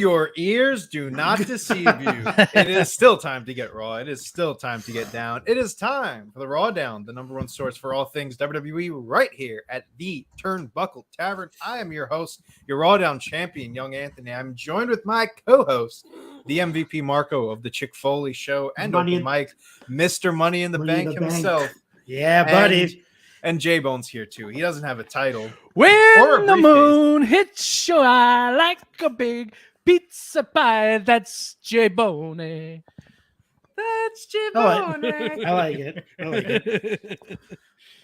your ears do not deceive you. It is still time to get raw. It is still time to get down. It is time for the RAWDOWN, the #1 source for all things WWE, right here at the Turnbuckle Tavern. I am your host, your RAWDOWN champion, Young Anthony. I'm joined with my co-host, the MVP Marco of the Chick Foley Show and Open Mic, Mr. Money in the Bank himself. Yeah, buddy. And J-Bone's here too. He doesn't have a title. When the moon hits your eye like a big pizza pie, that's J-Bone. That's J-Bone. I like it.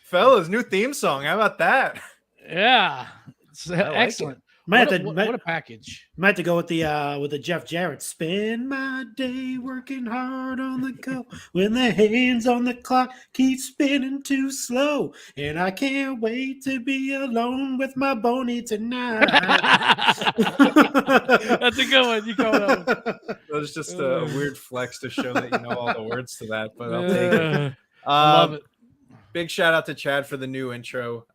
Fellas, new theme song. How about that? Yeah. It's excellent. What a package. Might have to go with the Jeff Jarrett. Spend my day working hard on the go when the hands on the clock keep spinning too slow, and I can't wait to be alone with my Boney tonight. That's a good one. You call that one. That was just a weird flex to show that you know all the words to that, but I'll take it. I love it. Big shout out to Chad for the new intro.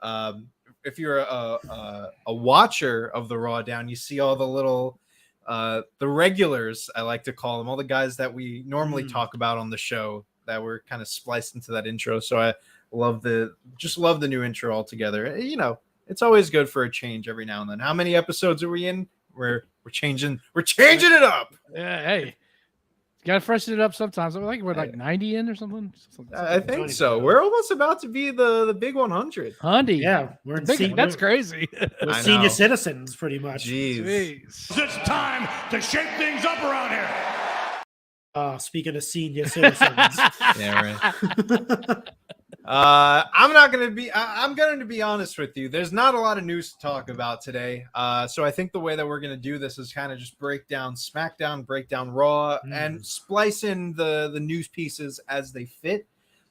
If you're a watcher of the RAWDOWN, you see all the little the regulars, I like to call them, all the guys that we normally talk about on the show that were kind of spliced into that intro. So I love the new intro altogether. You know, it's always good for a change every now and then. How many episodes are we in? We're changing it up. Yeah, hey. Got to freshen it up sometimes. I think we're like 90 in or something. I think so. We're almost about to be the big 100. 100. Yeah, we're in that's crazy. We're senior citizens, pretty much. Jeez. It's time to shake things up around here. Speaking of senior citizens, yeah, right. I'm going to be honest with you. There's not a lot of news to talk about today. So I think the way that we're going to do this is kind of just break down SmackDown, break down Raw, and splice in the news pieces as they fit.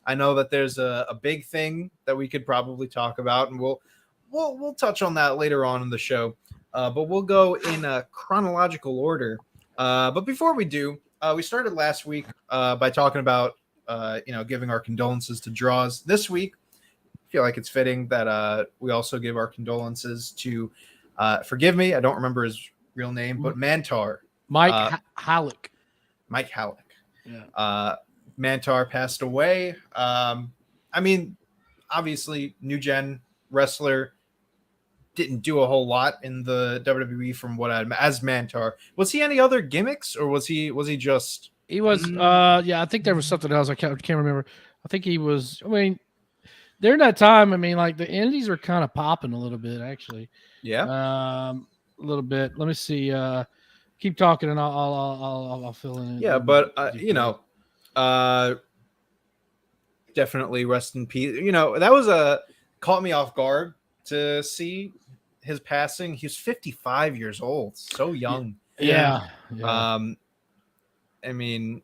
I know that there's a big thing that we could probably talk about, and we'll touch on that later on in the show. But we'll go in a chronological order. But before we do, we started last week by talking about giving our condolences to draws. This week, I feel like it's fitting that we also give our condolences to, forgive me, I don't remember his real name, but Mantar. Mike Halleck. Mike Halleck. Yeah. Mantar passed away. I mean, obviously, new gen wrestler, didn't do a whole lot in the WWE from what as Mantar. Was he any other gimmicks, or was he just... He was, I think there was something else. I can't remember. I think he was, during that time, like the indies were kind of popping a little bit, actually. Yeah. A little bit. Let me see. Keep talking and I'll fill in. Yeah, but, definitely rest in peace. That was caught me off guard to see his passing. He was 55 years old. So young. Yeah. I mean,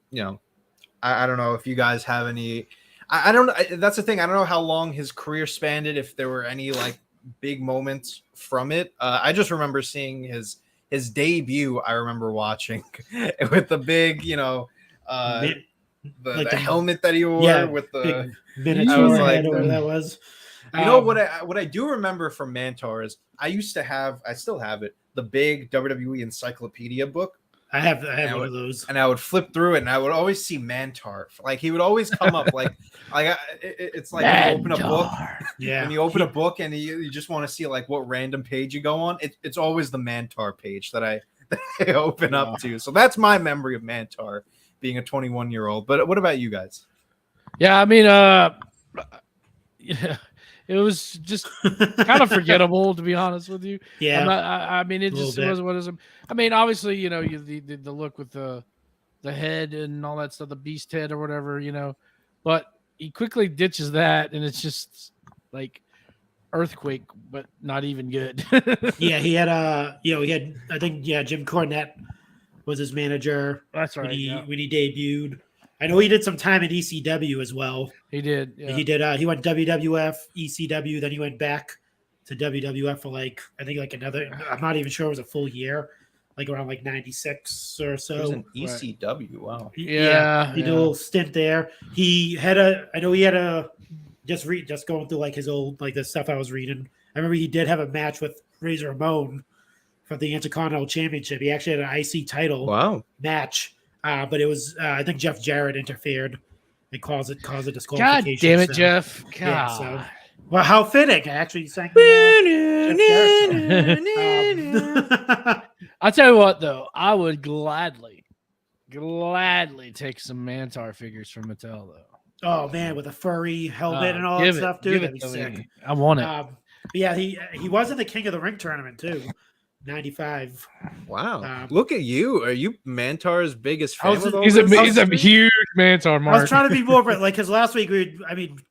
I don't know if you guys have any. I don't know. That's the thing. I don't know how long his career spanned. If there were any like big moments from it. I just remember seeing his debut. I remember watching with the big, the helmet that he wore with the. I was like, that was. What I do remember from Mantar is I still have it, the big WWE encyclopedia book. I have one of those, and I would flip through it, and I would always see Mantar. Like he would always come up, it's like when you open a book. Yeah, when you open a book and you just want to see like what random page you go on, it's always the Mantar page that I open up to. So that's my memory of Mantar being a 21-year-old. But what about you guys? Yeah, it was just kind of forgettable, to be honest with you. Yeah, it just was what is. Obviously, the look with the head and all that stuff, the beast head or whatever, but he quickly ditches that, and it's just like Earthquake, but not even good. Yeah, he had I think Jim Cornette was his manager. That's right. When he debuted. I know he did some time at ECW as well. He did. Yeah. He did. He went WWF, ECW, then he went back to WWF for another. I'm not even sure it was a full year, like around 96 or so. It was an ECW. Wow. He did a little stint there. Just going through his old the stuff I was reading. I remember he did have a match with Razor Ramon for the Intercontinental Championship. He actually had an IC title match, but it was I think Jeff Jarrett interfered and caused a disqualification. God damn it, Jeff! God. Yeah, so well, how fitting! I actually sang. I'll tell you what, though, I would gladly take some Mantar figures from Mattel, though. Oh man, with a furry helmet and all that stuff, dude. That'd be sick. I want it. But yeah, he was in the King of the Ring tournament too. 95. Wow. Look at you. Are you Mantar's biggest fan? He's a huge Mantar mark. I was trying to be more like because last week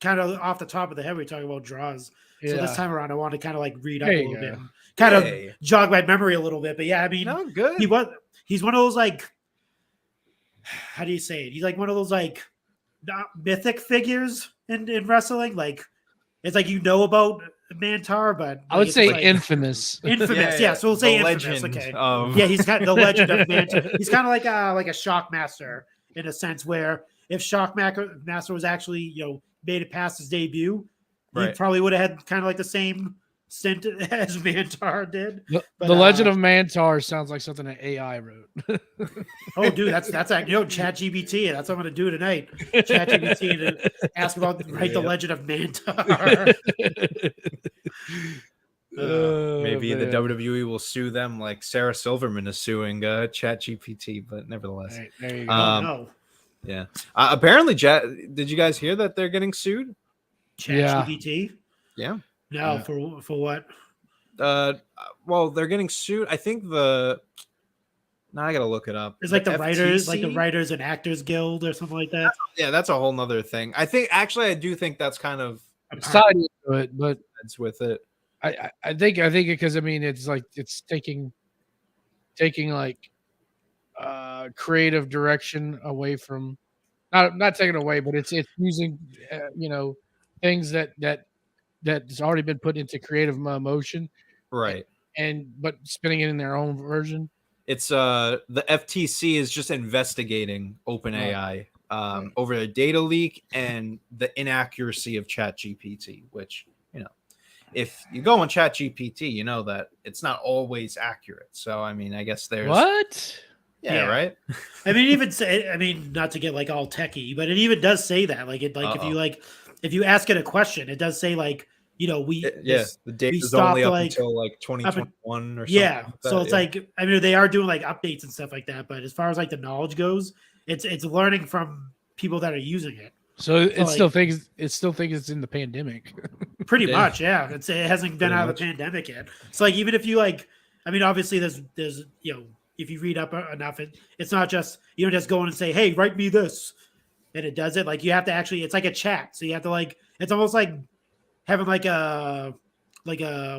kind of off the top of the head we were talking about draws. So this time around I want to kind of like read up a little bit, and kind of jog my memory a little bit. But yeah, I mean, good. He's one of those like, how do you say it? He's like one of those like not mythic figures in wrestling. Like it's like about Mantar, but I would say like, infamous. Infamous, yeah. So we'll say infamous. Okay. Yeah, he's got the legend of Mantar. He's kind of like a Shockmaster in a sense, where if Shockmaster was actually made it past his debut, he probably would have had kind of like the same stint as Mantar did. But, the Legend of Mantar sounds like something that AI wrote. Oh, dude, that's ChatGPT. That's what I'm going to do tonight. ChatGPT to ask about the Legend of Mantar. Maybe the WWE will sue them like Sarah Silverman is suing ChatGPT, but nevertheless. Right, there you go. No. Yeah. Apparently, did you guys hear that they're getting sued? ChatGPT? Yeah. No, for what? Well, they're getting sued. I think now I gotta look it up. It's like the Writers and Actors Guild or something like that. Yeah, that's a whole nother thing. I do think that's kind of side to it, but it's with it. I think because I mean it's like it's taking like creative direction away from not taking away, but it's using things that's already been put into creative motion, right? But spinning it in their own version. It's the FTC is just investigating OpenAI over a data leak and the inaccuracy of ChatGPT, which if you go on ChatGPT, you know that it's not always accurate. So I mean, I guess there's what. Yeah, right. I mean, not to get like all techie, but it even does say that if you ask it a question, it does say like the date is only up until like 2021 or something. Yeah, like so it's like I mean they are doing like updates and stuff like that, but as far as like the knowledge goes, it's learning from people that are using it. So it still thinks it's in the pandemic. Pretty much, yeah. It hasn't been out of the pandemic yet. So like even if you obviously there's if you read up enough, it's not just you don't just go in and say, hey, write me this, and it does it. Like you have to actually, it's like a chat, so you have to it's almost like having like a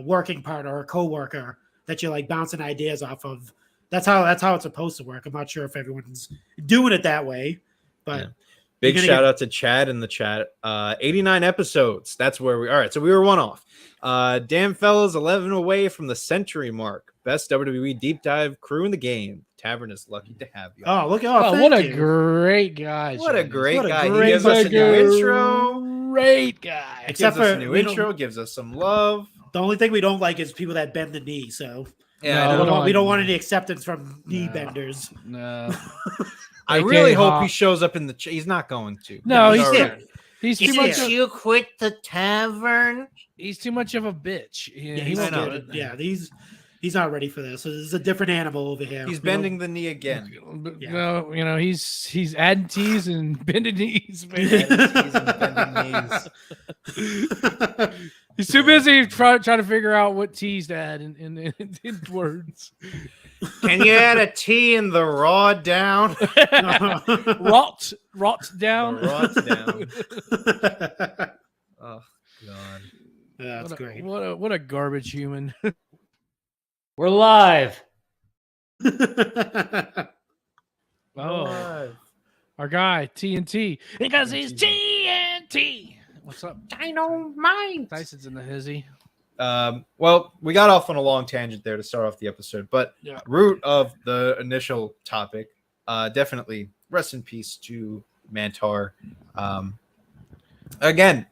working partner or a coworker that you're like bouncing ideas off of. That's how it's supposed to work. I'm not sure if everyone's doing it that way, but. Yeah. Big shout out to Chad in the chat. 89 episodes. That's where we are. All right, so we were one off. Damn fellas, 11 away from the century mark. Best WWE deep dive crew in the game. Tavern is lucky to have you. Oh, look! What a great guy! What a great guy! He gives us a new intro. Great guy. Except for a new intro, gives us some love. The only thing we don't like is people that bend the knee. So yeah, we don't want any acceptance from knee benders. No. I really hope he shows up in the. He's not going to. No, he's too much. You quit the tavern. He's too much of a bitch. He's not ready for this. So this is a different animal over here. He's bending the knee again. Yeah. No, he's adding T's and bending knees. He's too busy trying to figure out what T's to add in words. Can you add a T in the RAWDOWN? RAWDOWN. RAWDOWN. Oh God, that's great. What a garbage human. We're live. Our guy TNT because he's TNT. What's up? Dynamite. Tyson's in the hizzy. Well, we got off on a long tangent there to start off the episode, but root of the initial topic, definitely rest in peace to Mantar. Again,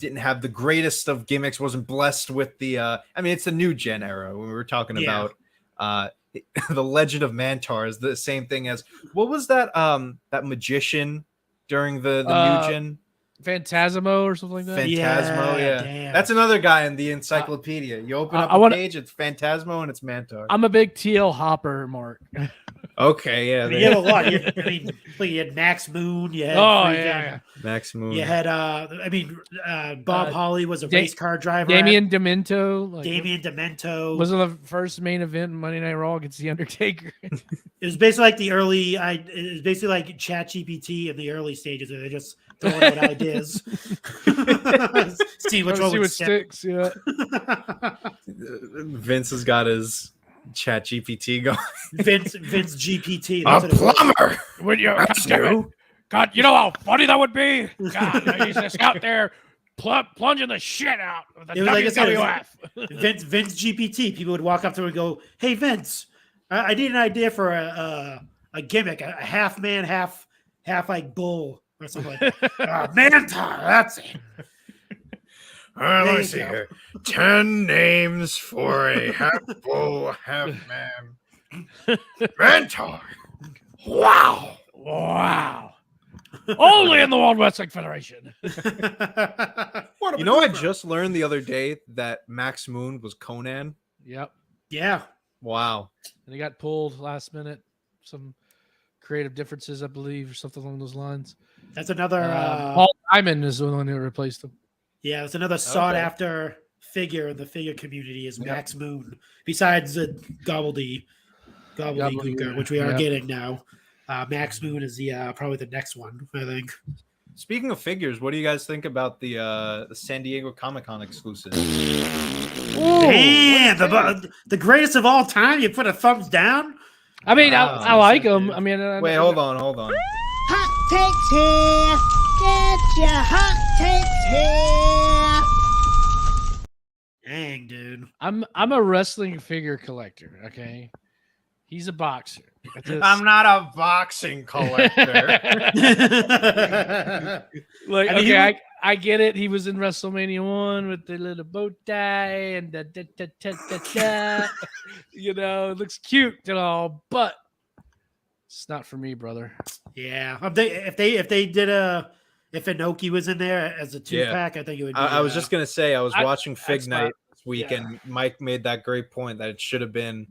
didn't have the greatest of gimmicks, wasn't blessed with the I mean, it's the new gen era when we were talking about the Legend of Mantar is the same thing as what was that that magician during the new gen? Phantasmo or something like that. Phantasmo, yeah. Damn. That's another guy in the encyclopedia. You open up a page, it's Phantasmo and it's Mantar. I'm a big TL Hopper, Mark. Okay, yeah. I mean, you had a lot. You had Max Moon. You had Max Moon. You had Bob Holly was a race car driver. Damien Demento. Damien Demento was the first main event in Monday Night Raw against The Undertaker. It was basically like the early. It was basically like ChatGPT in the early stages. Where they just throwing out ideas, see which one would sticks. Yeah. Vince has got his Chat GPT going. Vince GPT. A plumber. When you God, you know how funny that would be. God, he's just out there plunging the shit out of the WWF. Vince GPT. People would walk up to him and go, "Hey Vince, I need an idea for a gimmick, a half man, half like bull or something like that." Mantar, that's it. Let me see here. 10 names for a half bull, half man. Mantar. Wow. Only in the World Wrestling Federation. You know, I just learned the other day that Max Moon was Conan. Yep. Yeah. Wow. And he got pulled last minute. Some creative differences, I believe, or something along those lines. That's another. Paul Diamond is the one who replaced him. Yeah, it's another sought-after figure in the figure community is Max Moon. Besides the gobbledygooker, which we are getting now, Max Moon is the probably the next one, I think. Speaking of figures, what do you guys think about the San Diego Comic-Con exclusive? Man, the greatest of all time. You put a thumbs down. I mean, I like them. I mean, wait, hold on. Hot takes here. Get your hot takes here. Dang, dude. I'm a wrestling figure collector. Okay, he's a boxer. I'm not a boxing collector. Like, I get it. He was in WrestleMania 1 with the little bow tie and you know, it looks cute and all, but it's not for me, brother. Yeah, if Inoki was in there as a 2-pack, I think it would be. I was just gonna say, I was watching Fig Night this week, yeah. and Mike made that great point that it should have been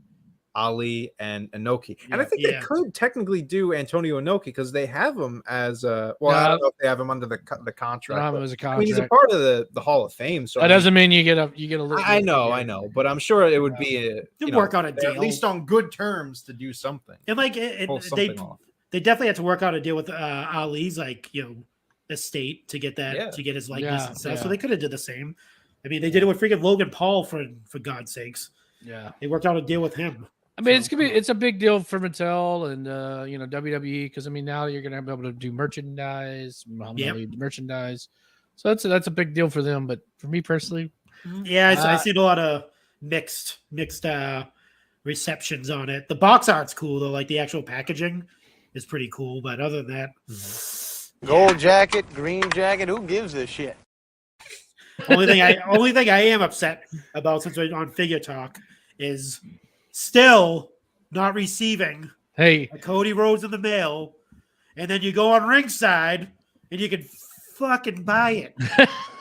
Ali and Inoki, and I think they could technically do Antonio Inoki because they have him as I don't know if they have him under the contract. Have him as a contract. I mean, he's a part of the Hall of Fame, so that doesn't mean you get a. I know, but I'm sure it would be work out a deal, at least on good terms to do something. And like they definitely had to work out a deal with Ali's estate to get that to get his likeness and stuff. So they could have did the same. I mean, they did it with freaking Logan Paul for God's sakes. Yeah, they worked out a deal with him. I mean, it's a big deal for Mattel and WWE because I mean now you're gonna be able to do merchandise, merchandise. So that's a big deal for them. But for me personally, I've seen a lot of mixed receptions on it. The box art's cool though, like the actual packaging is pretty cool. But other than that, gold jacket, green jacket, who gives a shit? only thing I am upset about since we're on Figure Talk is still not receiving a Cody Rhodes in the mail, and then you go on Ringside and you can fucking buy it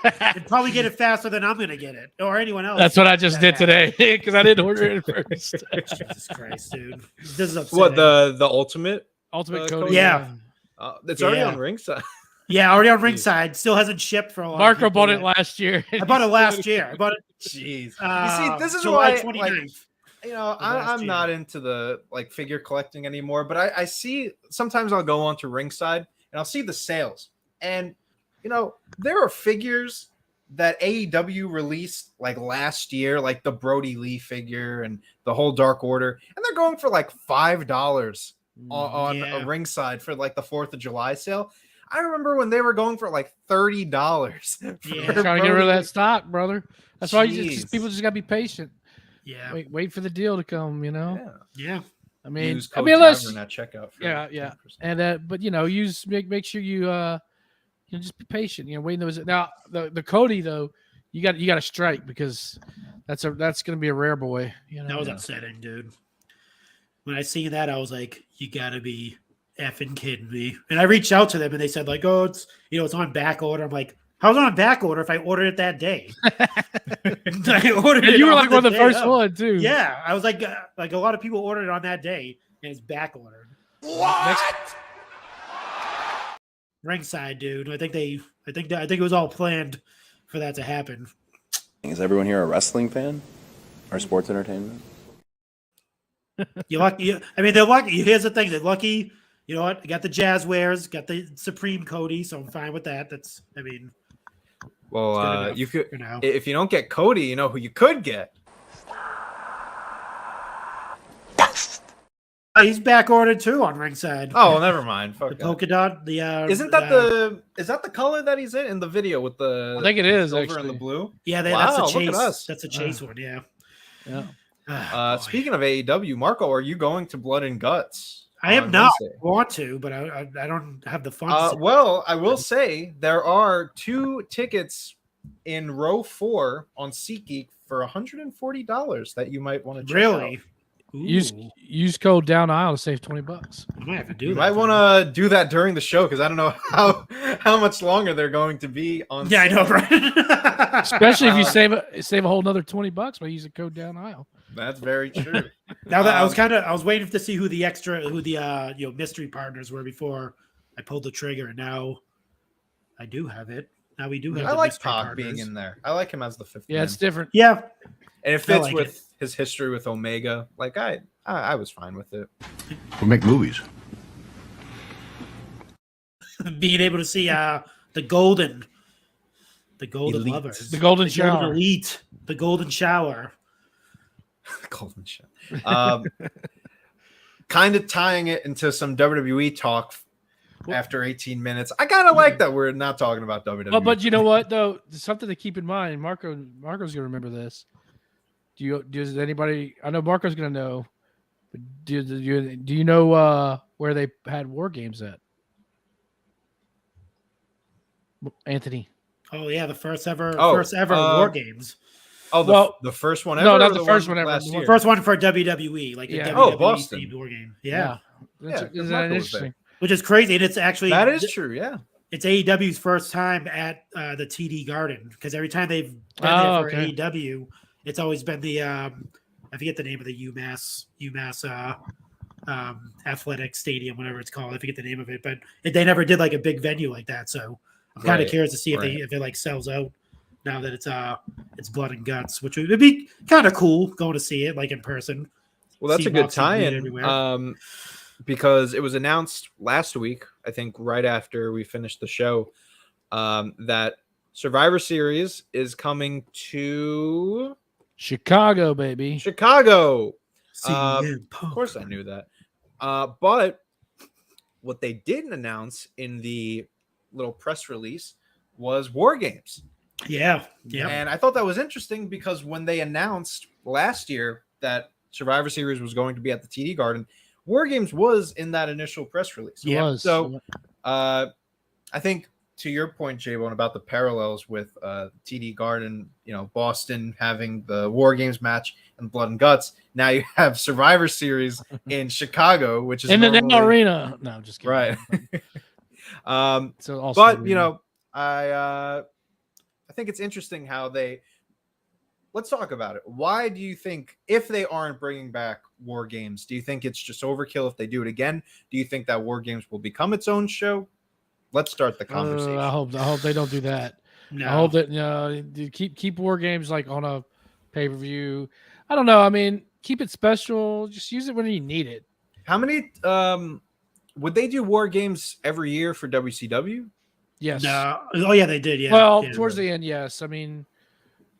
and probably get it faster than I'm gonna get it or anyone else. That's what I just did today because I didn't order it first. Jesus Christ, dude! This is upsetting. What the ultimate Cody? Yeah, it's already on Ringside. Yeah, already on Ringside. Still hasn't shipped for a while. Marco bought it last year. I bought it last year. I bought it. Jeez. You see, this is July why 29th. I'm not into the figure collecting anymore, but I see sometimes I'll go onto Ringside and I'll see the sales, and there are figures that AEW released like last year, like the Brody Lee figure and the whole Dark Order, and they're going for like $5 on a Ringside for like the 4th of July sale. I remember when they were going for like $30. Trying to get rid of that stock, brother. That's why people just gotta be patient. Yeah, wait for the deal to come. Yeah. I mean, let's checkout. And but make sure you just be patient. Wait those. Now the Cody though, you got to strike because that's going to be a rare boy. That was upsetting, dude. When I seen that, I was like, "You got to be effing kidding me!" And I reached out to them, and they said like, "Oh, it's it's on back order." I'm like, "How's it on back order if I ordered it that day?" I ordered it. You were like one of the first of. one too. Yeah, I was like a lot of people ordered it on that day, and it's back ordered. What? Ringside, dude. I think it was all planned for that to happen. Is everyone here a wrestling fan or sports entertainment? You're lucky. I mean, they're lucky. Here's the thing: they're lucky. You know what? Got the Jazz wares, got the Supreme Cody, so I'm fine with that. Well, you could for now. if you don't get Cody, you know who you could get. He's back ordered too on Ringside. Oh, well, never mind. Fuck The that. polka dot. The Isn't that is that the color that he's in the video with the? I think it is silver actually. and the blue. Yeah, Wow, that's the look at chase. us. That's the chase one. Yeah. Yeah. Boy. Speaking of AEW, Marco, are you going to Blood and Guts? I am on not Wednesday? want to, but I don't have the funds. Well, I will say there are 2 tickets in row 4 on SeatGeek for $140 that you might want to check Really? out. Use code down aisle to save $20. I might have to do You that. might want to do that during the show because I don't know how much longer they're going to be on. Yeah, I know, sale. right? Especially if you save a whole another $20 by using code down aisle. That's very true. Now that I was waiting to see who the mystery partners were before I pulled the trigger, and now I do have it. Now we do have. I the like mystery Pac partners. being in there. I like him as the 5th. Yeah, man. it's different. Yeah, and it fits like with his history with Omega. Like I was fine with it. We make movies. being able to see the golden Elite. lovers, The golden the shower. elite, the golden shower. Golden shit. Kind of tying it into some WWE talk after 18 minutes. I kind of like that we're not talking about WWE. Well, but you know what though? Something to keep in mind. Marco's gonna remember this. Does anybody? I know Marco's gonna know. But do you know where they had war games at? Anthony. Oh yeah, the first ever war games. Oh, Well, the first one ever? no, not or the first one ever. last The year? First one for WWE, like Yeah. a Oh, WWE Boston. themed war game. Yeah. That's, Yeah, isn't Marco that was there. interesting? Which is crazy, and it's actually That is true, yeah. It's AEW's first time at the TD Garden because every time they've been there Oh, for okay. AEW, it's always been the I forget the name of the UMass athletic stadium, whatever it's called. I forget the name of it, but they never did like a big venue like that. So I'm kind of Right, curious to see right. if it like sells out now that it's blood and guts, which would be kind of cool going to see it like in person. Well, that's See a good boxing meat tie-in. everywhere. Because it was announced last week, I think right after we finished the show, that Survivor Series is coming to Chicago, baby. Chicago. CM Punk. Of course I knew that. But what they didn't announce in the little press release was War Games. Yeah. And I thought that was interesting because when they announced last year that Survivor Series was going to be at the TD Garden, War Games was in that initial press release. It was. So I think to your point, J-Bone, about the parallels with TD Garden, Boston having the War Games match and Blood and Guts. Now you have Survivor Series in Chicago, which is in the normally- arena. No, I'm just kidding. Right. So also But arena. I think it's interesting how let's talk about it. Why do you think, if they aren't bringing back War Games, do you think it's just overkill if they do it again? Do you think that War Games will become its own show? Let's start the conversation. I hope they don't do that. No. I hope that keep war games like on a pay-per-view. I don't know. I mean, keep it special. Just use it when you need it. How many would they do War Games every year for WCW? Yes. No. Oh yeah, they did. Yeah. Well, Yeah. towards the end, yes. I mean,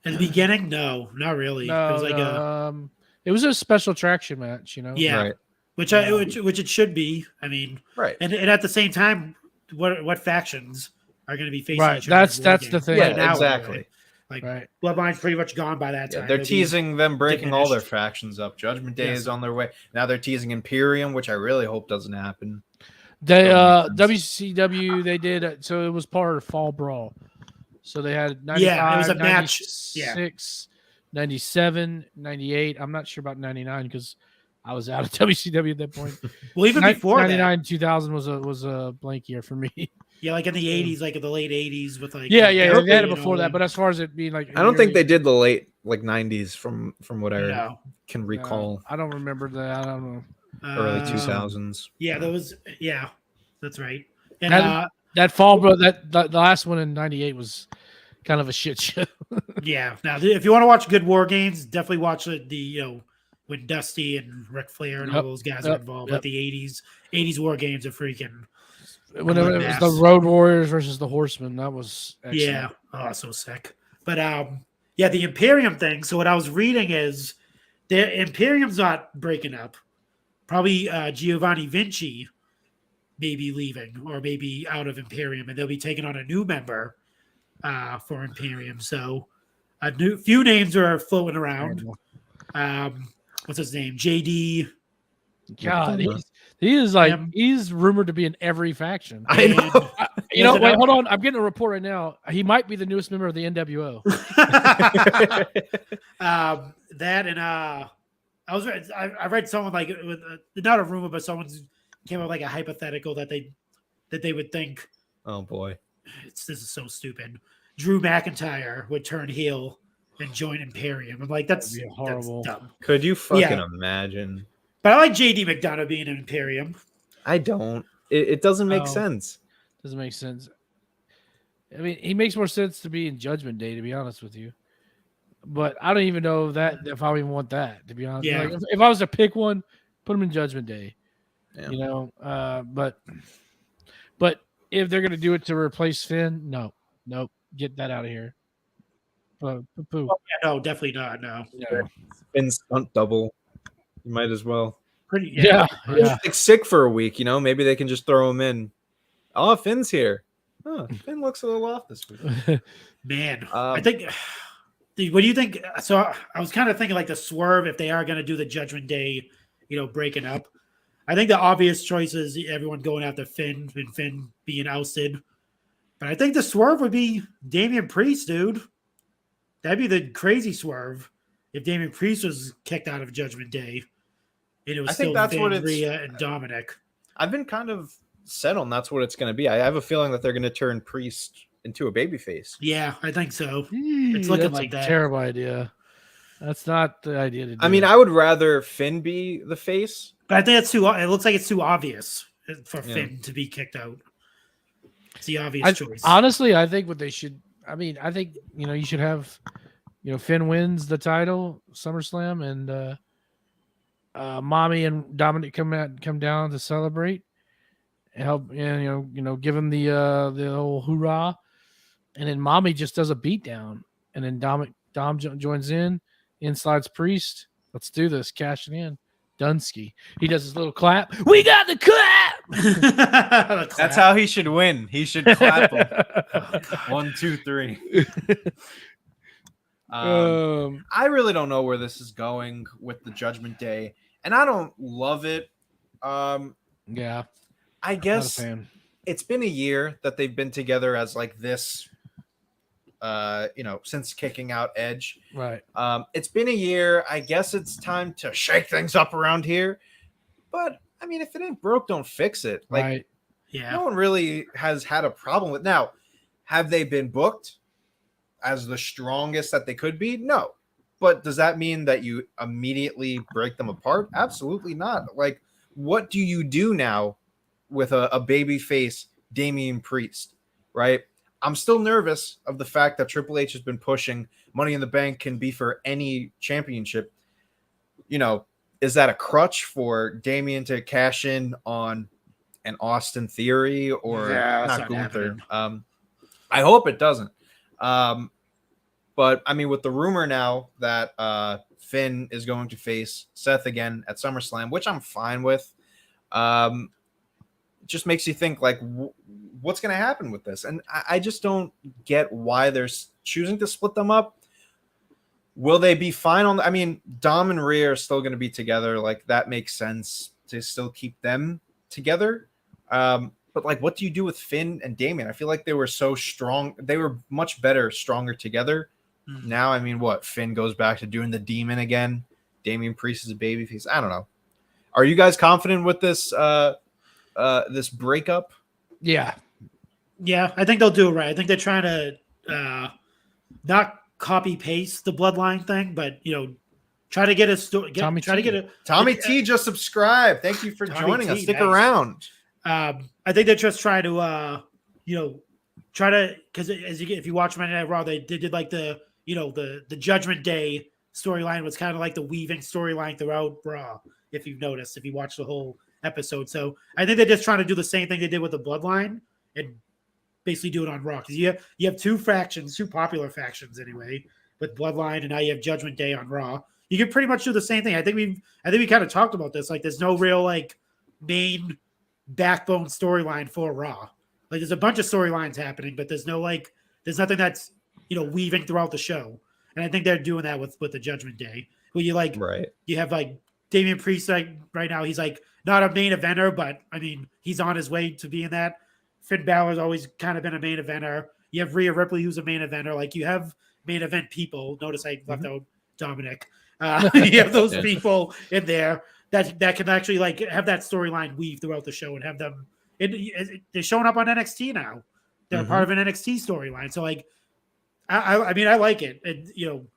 in the beginning, no, not really. no, it was like it was a special attraction match, yeah, Right. which it should be. I mean, Right. and at the same time, what factions are going to be facing Right, each other? in that's War the Games thing. Yeah, right now, exactly. anyway. Like right. Bloodline's pretty much gone by that Yeah, time. they're They'll be- teasing them breaking all their diminished. factions up. Judgment Day Yes. is on their way. Now they're teasing Imperium, which I really hope doesn't happen. They That makes WCW they did so it was part of Fall Brawl. So they had 95, Yeah, it was a match. 96, 97, 98. I'm not sure about 99 because I was out of WCW at that point. Well, even before 99, 2000 was a blank year for me. Yeah, like in the 80s, like in the late 80s with like Yeah, Derby they had it and before all that. But as far as it being like, I don't think they did the late like 90s from what I No. can recall. I don't remember that. I don't know. Early 2000s. Yeah, that's right. And That Fall Brawl, the last one in 98 was kind of a shit show. yeah. Now, if you want to watch good war games, definitely watch the when Dusty and Ric Flair and all those guys are involved. Like the 80s war games are freaking. Whenever it was the Road Warriors versus the Horsemen, that was excellent. Yeah. Oh, so sick. But yeah, the Imperium thing. So what I was reading is the Imperium's not breaking up. Probably Giovanni Vinci may be leaving or maybe out of Imperium, and they'll be taking on a new member for Imperium. So a few names are floating around. What's his name? JD. God, he's rumored to be in every faction. I know. Wait, hold on. I'm getting a report right now. He might be the newest member of the NWO. That and I read someone like with not a rumor, but someone came up with like a hypothetical that they would think. Oh boy, this is so stupid. Drew McIntyre would turn heel and join Imperium. I'm like, that's horrible. That's dumb. Could you fucking imagine? But I like JD McDonough being in Imperium. I don't. It doesn't make sense. Doesn't make sense. I mean, he makes more sense to be in Judgment Day, to be honest with you. But I don't even know if I even want that, to be honest. Yeah. Like, if I was to pick one, put him in Judgment Day. Yeah. But if they're gonna do it to replace Finn, nope, get that out of here. Poo. Oh, yeah, no, definitely not. No. Yeah. Finn stunt double. You might as well. Pretty. Yeah. Like sick for a week, maybe they can just throw him in. Oh, Finn's here. Huh, Finn looks a little off this week. Man, I think. What do you think? So I was kind of thinking like the swerve if they are going to do the Judgment Day, breaking up. I think the obvious choice is everyone going after Finn and Finn being ousted. But I think the swerve would be Damian Priest, dude. That'd be the crazy swerve if Damian Priest was kicked out of Judgment Day. And it was still Finn, Rhea, and Dominic. I've been kind of set on that's what it's going to be. I have a feeling that they're going to turn Priest into a babyface. Yeah, I think so. It's looking like that. Terrible idea. That's not the idea to do. I mean, I would rather Finn be the face. But I think it looks like it's too obvious for Finn to be kicked out. It's the obvious choice. Honestly, I think what they should. I mean, I think you should have, Finn wins the title SummerSlam, and Mommy and Dominic come down to celebrate, and help, and give him the old hoorah, and then Mommy just does a beatdown, and then Dom joins in slides Priest. Let's do this, cash it in. Dunsky. He does his little clap. We got the clap. That's how he should win. He should clap him. 1, 2, 3. I really don't know where this is going with the Judgment Day, and I don't love it. Yeah, I guess it's been a year that they've been together as like this. Since kicking out Edge. Right. It's been a year. I guess it's time to shake things up around here. But I mean, if it ain't broke, don't fix it. Like, right. Yeah. No one really has had a problem with. Now, have they been booked as the strongest that they could be? No. But does that mean that you immediately break them apart? Absolutely not. Like, what do you do now with a baby face Damian Priest, right? I'm still nervous of the fact that Triple H has been pushing Money in the Bank can be for any championship. Is that a crutch for Damian to cash in on an Austin Theory or not Gunther? I hope it doesn't. But I mean, with the rumor now that Finn is going to face Seth again at SummerSlam, which I'm fine with, just makes you think like, what's going to happen with this? And I just don't get why they're choosing to split them up. Will they be fine on? I mean, Dom and Rhea are still going to be together. Like, that makes sense to still keep them together. But like, what do you do with Finn and Damian? I feel like they were so strong. They were much better, stronger together. Now, I mean, what? Finn goes back to doing the demon again. Damian Priest is a babyface. I don't know. Are you guys confident with this this breakup? Yeah. Yeah, I think they'll do it right. I think they're trying to not copy paste the Bloodline thing, but try to get a story. Tommy T just subscribed. Thank you for joining us. Stick nice. around. I think they're just trying to try to, because if you watch Monday Night Raw, they did like the Judgment Day storyline was kind of like the weaving storyline throughout Raw. If you've noticed, if you watch the whole episode, so I think they're just trying to do the same thing they did with the Bloodline and basically do it on Raw, because you have two popular factions anyway, with Bloodline, and now you have Judgment Day on Raw. You can pretty much do the same thing. I think we kind of talked about this. Like, there's no real like main backbone storyline for Raw. Like, there's a bunch of storylines happening, but there's nothing that's weaving throughout the show. And I think they're doing that with the Judgment Day. Where you have like Damian Priest, like right now he's like not a main eventer, but I mean he's on his way to being that. Finn Balor's always kind of been a main eventer. You have Rhea Ripley, who's a main eventer. Like, you have main event people. Notice I left out Dominic. You have those people in there that can actually like have that storyline weave throughout the show and have them. They're showing up on NXT now. They're part of an NXT storyline. So like, I mean, I like it, and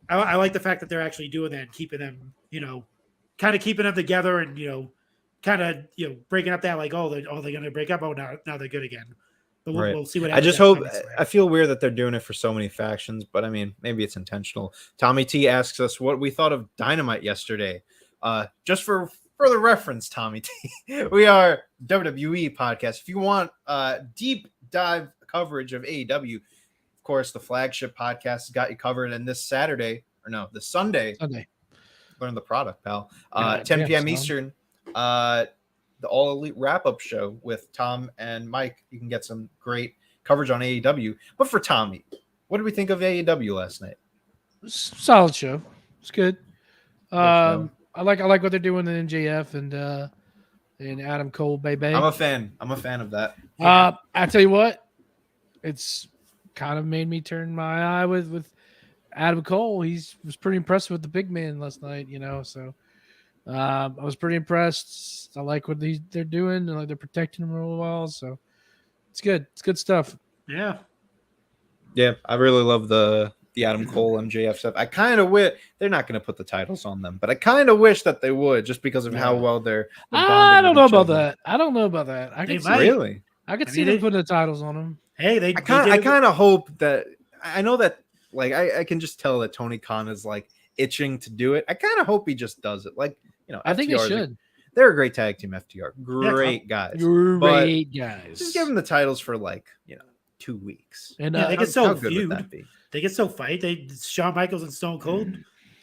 I like the fact that they're actually doing that and keeping them, kind of keeping them together, and kind of breaking up that like, they're going to break up. Oh, now they're good again. But we'll see what happens. I just hope. I feel weird that they're doing it for so many factions, but I mean, maybe it's intentional. Tommy T asks us what we thought of Dynamite yesterday. Just for further reference, Tommy T, we are WWE podcast. If you want deep dive coverage of AEW, of course, the flagship podcast has got you covered. And this Sunday, learn the product, pal. 10 p.m. Eastern. The All Elite wrap-up show with Tom and Mike. You can get some great coverage on AEW. But for Tommy, what did we think of AEW last night? Solid show. It's good. I like what they're doing in MJF and Adam Cole, baby. I'm a fan of that. I tell you what, it's kind of made me turn my eye with Adam Cole. Was pretty impressed with the big man last night, so I was pretty impressed. I like what they're doing, and like they're protecting him real well. So it's good. It's good stuff. Yeah. I really love the Adam Cole MJF stuff. I kind of wish they're not going to put the titles on them, but I kind of wish that they would, just because of how well they're I don't know about that. I don't know about that. I could see them putting the titles on them. Hey, I kind of hope that. I know that, like, I can just tell that Tony Khan is like itching to do it. I kind of hope he just does it. Like, I think he should. They're a great tag team, FTR. Great guys. Great guys. Just give them the titles for 2 weeks. And they get so feud. They get so fight. Shawn Michaels and Stone Cold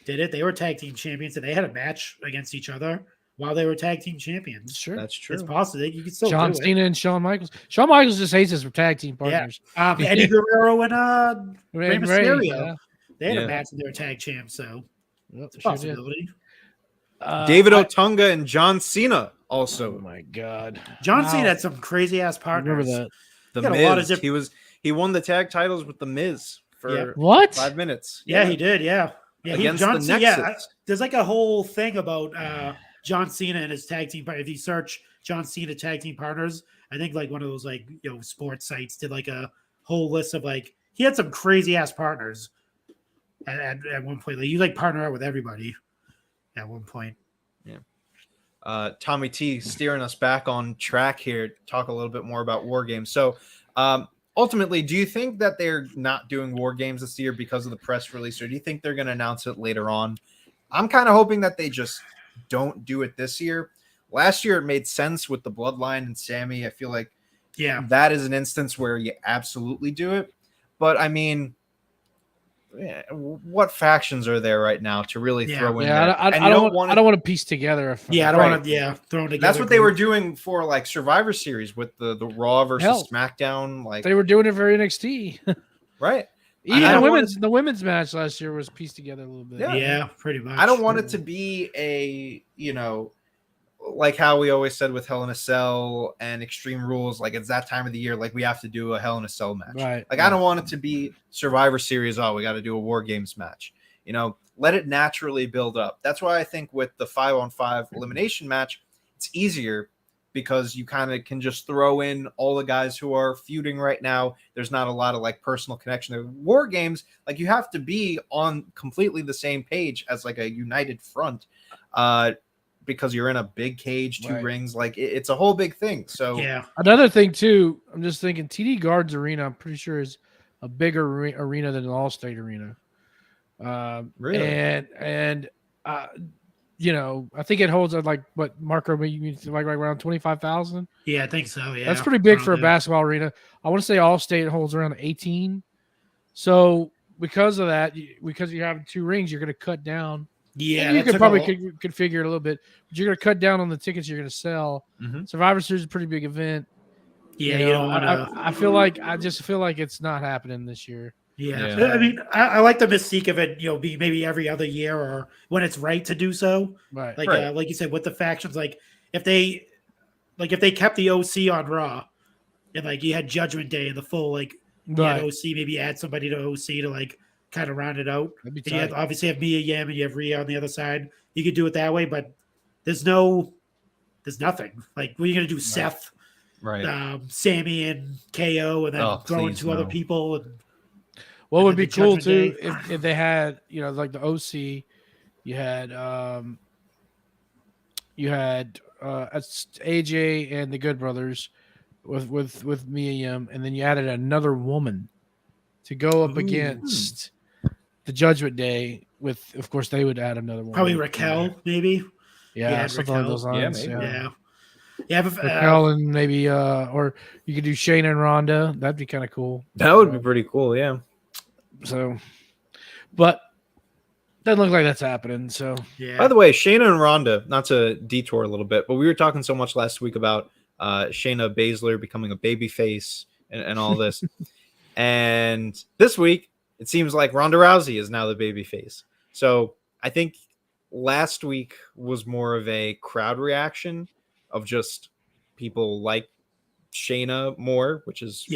did it. They were tag team champions, and they had a match against each other while they were tag team champions. Sure, that's true. It's possible. You can still John Cena and Shawn Michaels. Shawn Michaels just hates us for tag team partners. Yeah. Eddie Guerrero and Rey Mysterio. Yeah. They had a match and they were tag champs, so it's a possibility. David Otunga and John Cena also. Oh my God, John Cena had some crazy ass partners. Remember that? The Miz. He won the tag titles with the Miz for 5 minutes. Yeah, he did. Yeah, Against the Nexus. There's like a whole thing about John Cena and his tag team. If you search John Cena tag team partners, I think like one of those sports sites did like a whole list of he had some crazy ass partners at one point. Like, you partner out with everybody at one point. Yeah. Tommy T steering us back on track here. Talk a little bit more about War Games. So, ultimately, do you think that they're not doing War Games this year because of the press release, or do you think they're going to announce it later on? I'm kind of hoping that they just don't do it this year. Last year, it made sense with the Bloodline and Sammy. I feel like that is an instance where you absolutely do it. But, I mean, what factions are there right now to really throw in there? I don't want to piece together. I don't want to throw together. That's what they were doing for Survivor Series with the Raw versus SmackDown. They were doing it for NXT, right? Even the women's match last year was pieced together a little bit. Yeah, pretty much. I don't want it to be a like how we always said with Hell in a Cell and Extreme Rules, like it's that time of the year, like we have to do a Hell in a Cell match. Right. Like I don't want it to be Survivor Series. Oh, we got to do a War Games match. You know, let it naturally build up. That's why I think with the 5-on-5 elimination match, it's easier because you kind of can just throw in all the guys who are feuding right now. There's not a lot of like personal connection. The War Games, like you have to be on completely the same page as like a united front, because you're in a big cage, 2 rings. Like it's a whole big thing. So Yeah. Another thing too, I'm just thinking TD Garden's arena, I'm pretty sure is a bigger arena than an All-State arena. Really? And you know, I think it holds like what Marco, you mean like around 25,000. Yeah, I think so. Yeah, That's pretty big for a Probably. basketball arena. I want to say All-State holds around 18. So because of that, because you have 2 rings, you're going to cut down. Yeah, you that could took probably a- configure it a little bit, but you're going to cut down on the tickets you're going to sell. Mhm. Survivor Series is a pretty big event. Yeah, You you know, don't want to. I just feel like it's not happening this year. Yeah. Yeah. I mean, I like the mystique of it. You know, be maybe every other year or when it's right to do so. Right. Like, Right. like you said, with the factions, like if they kept the OC on Raw, and like you had Judgment Day and the full like you had Right. OC, maybe add somebody to OC to like kind of round it out. That'd be And you have, tight. obviously have Mia Yim and you have Rhea on the other side. You could do it that way, but there's nothing. Like, what are you gonna do, Seth, right. Sammy, and KO, and then Oh, throw in please, 2 other no. people? And What and would then be the cool Judgment too Day. if they had, you know, like the OC, you had AJ and the Good Brothers with Mia Yim, and then you added another woman to go up against the Judgment Day with, of course, they would add another woman. Probably Raquel, maybe. Yeah, Yeah, something like Raquel. those lines. maybe. Yeah. But, Raquel and maybe or you could do Shayna and Ronda. That'd be kind of cool. That would be pretty cool. Yeah. So, but doesn't look like that's happening. So yeah. By the way, Shayna and Ronda, not to detour a little bit, but we were talking so much last week about Shayna Baszler becoming a babyface and all this. And this week, it seems like Ronda Rousey is now the babyface. So I think last week was more of a crowd reaction of just people like Shayna more, which is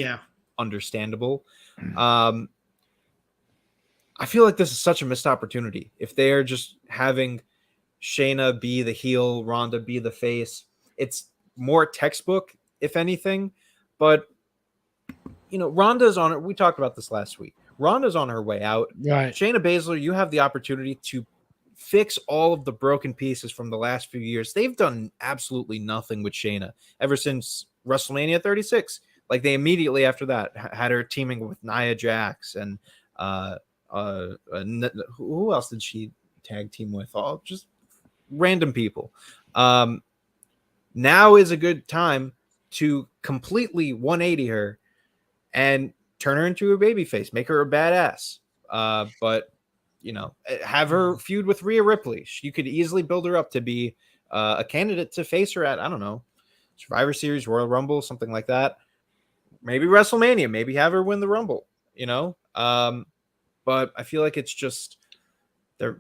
understandable. I feel like this is such a missed opportunity. If they are just having Shayna be the heel, Ronda be the face, it's more textbook, if anything. But, you know, Ronda's on it. We talked about this last week. Ronda's on her way out. right. Shayna Baszler, you have the opportunity to fix all of the broken pieces from the last few years. They've done absolutely nothing with Shayna ever since WrestleMania 36. Like, they immediately after that had her teaming with Nia Jax and who else did she tag team with? All just random people. Now is a good time to completely 180 her and turn her into a babyface, make her a badass. But you know, have her feud with Rhea Ripley. You could easily build her up to be a candidate to face her at, I don't know, Survivor Series, Royal Rumble, something like that. Maybe WrestleMania. Maybe have her win the Rumble. You know. But I feel like it's just they're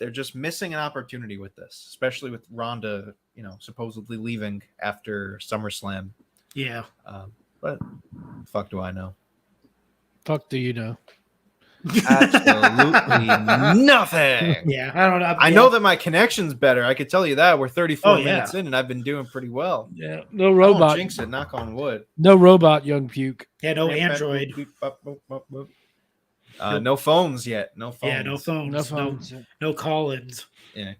just missing an opportunity with this, especially with Ronda, you know, supposedly leaving after SummerSlam. Yeah. But fuck do I know? Fuck do you know? Absolutely nothing. Yeah. I don't know. I know that my connection's better. I could tell you that. We're 34 Oh, yeah. minutes in, and I've been doing pretty well. Yeah, no I won't robot. jinx it. Knock on wood. No robot, young puke. Yeah, no Android. No phones yet. No phones. Yeah, no phones. No phones. No call-ins. Yeah.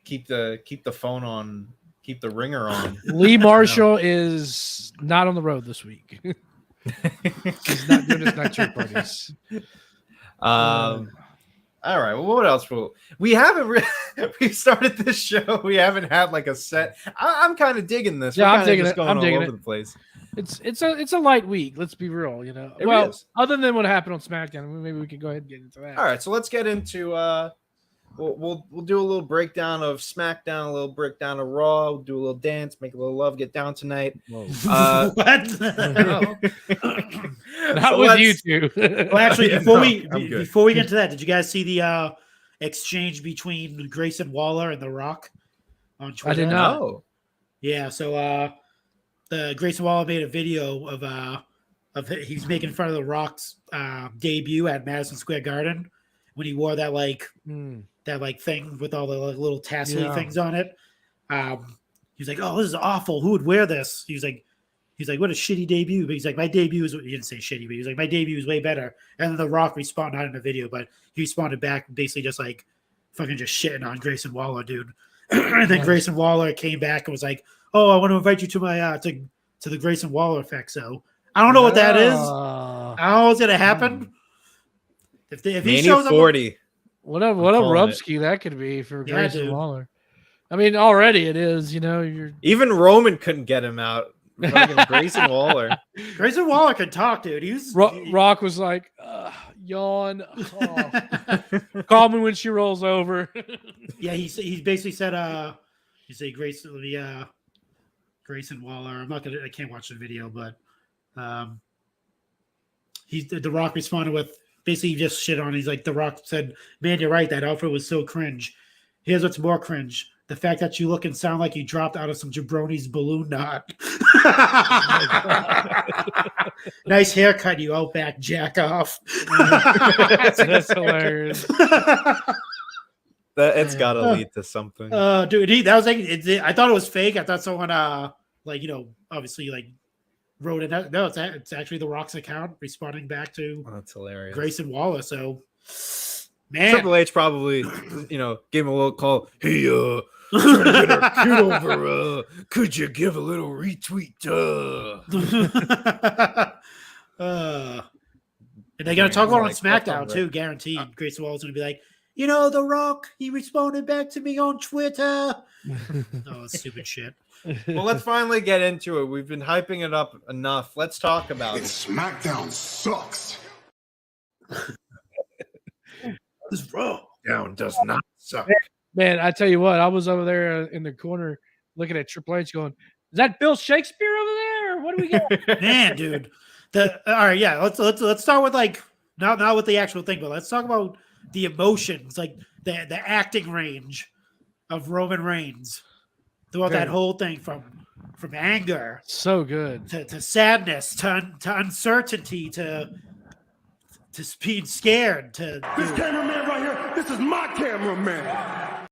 Keep the phone on. Keep the ringer on. Lee Marshall is not on the road this week. He's not doing his night shirt parties. All right. Well, what else? We haven't we started this show. We haven't had like a set. I'm kind of digging this. Yeah, We're I'm kinda digging just it. going I'm all digging over it. the place. It's a light week. Let's be real. You know, It well, is. other than what happened on SmackDown, maybe we could go ahead and get into that. All right. So let's get into. We'll do a little breakdown of SmackDown, a little breakdown of Raw. We'll do a little dance, make a little love, get down tonight. What? Not So with let's- you two. Well, actually, Yeah, before no, we I'm good. before we get to that, did you guys see the exchange between Grayson Waller and The Rock on Twitter? I did not. No. Yeah, so the Grayson Waller made a video of he's making fun of The Rock's debut at Madison Square Garden when he wore that thing with all the little tassely things on it. He was like, "Oh, this is awful. Who would wear this?" He's like, "What a shitty debut." But he's like, "My debut is," he didn't say shitty, but he was like, "My debut is way better." And then The Rock responded, not in the video, but he responded back basically just like fucking just shitting on Grayson Waller, dude. And then Grayson Waller came back and was like, "Oh, I want to invite you to my to the Grayson Waller effect." So I don't know what that is. I don't know what's gonna happen. If he shows up, 40. What a rubski that could be for Grayson dude. Waller. I mean, already it is. You're Even Roman couldn't get him out. Fucking Grayson Waller. Grayson Waller can talk, dude. Rock was like, yawn. Oh. Call me when she rolls over. Yeah, he basically said, you say Grayson Waller. I can't watch the video, but The Rock responded with basically just shit on. He's like, The Rock said, "Man, you're right. That outfit was so cringe. Here's what's more cringe: the fact that you look and sound like you dropped out of some jabroni's balloon knot." Nice haircut, you outback jack off. That's hilarious. It's got to lead to something. Dude, that was like, I thought it was fake. I thought someone, obviously, like, wrote it out. No, it's actually The Rock's account responding back to That's hilarious. Grayson Waller. So, man, Triple H probably, gave him a little call. Hey, trying to get our kid over. Could you give a little retweet? And they got to talk about it on Like, SmackDown too, guaranteed. Grayson Waller's going to be like, The Rock, he responded back to me on Twitter. Stupid shit. Well, let's finally get into it. We've been hyping it up enough. Let's talk about it. SmackDown sucks. This Raw Down does not suck. Man, I tell you what, I was over there in the corner looking at Triple H going, "Is that Bill Shakespeare over there? What do we got?" Man, dude. All right, yeah. Let's start with like not with the actual thing, but let's talk about the emotions, like the acting range of Roman Reigns throughout that whole thing, from anger, So good, to sadness, to uncertainty, to being scared, to This cameraman right here, this is my cameraman.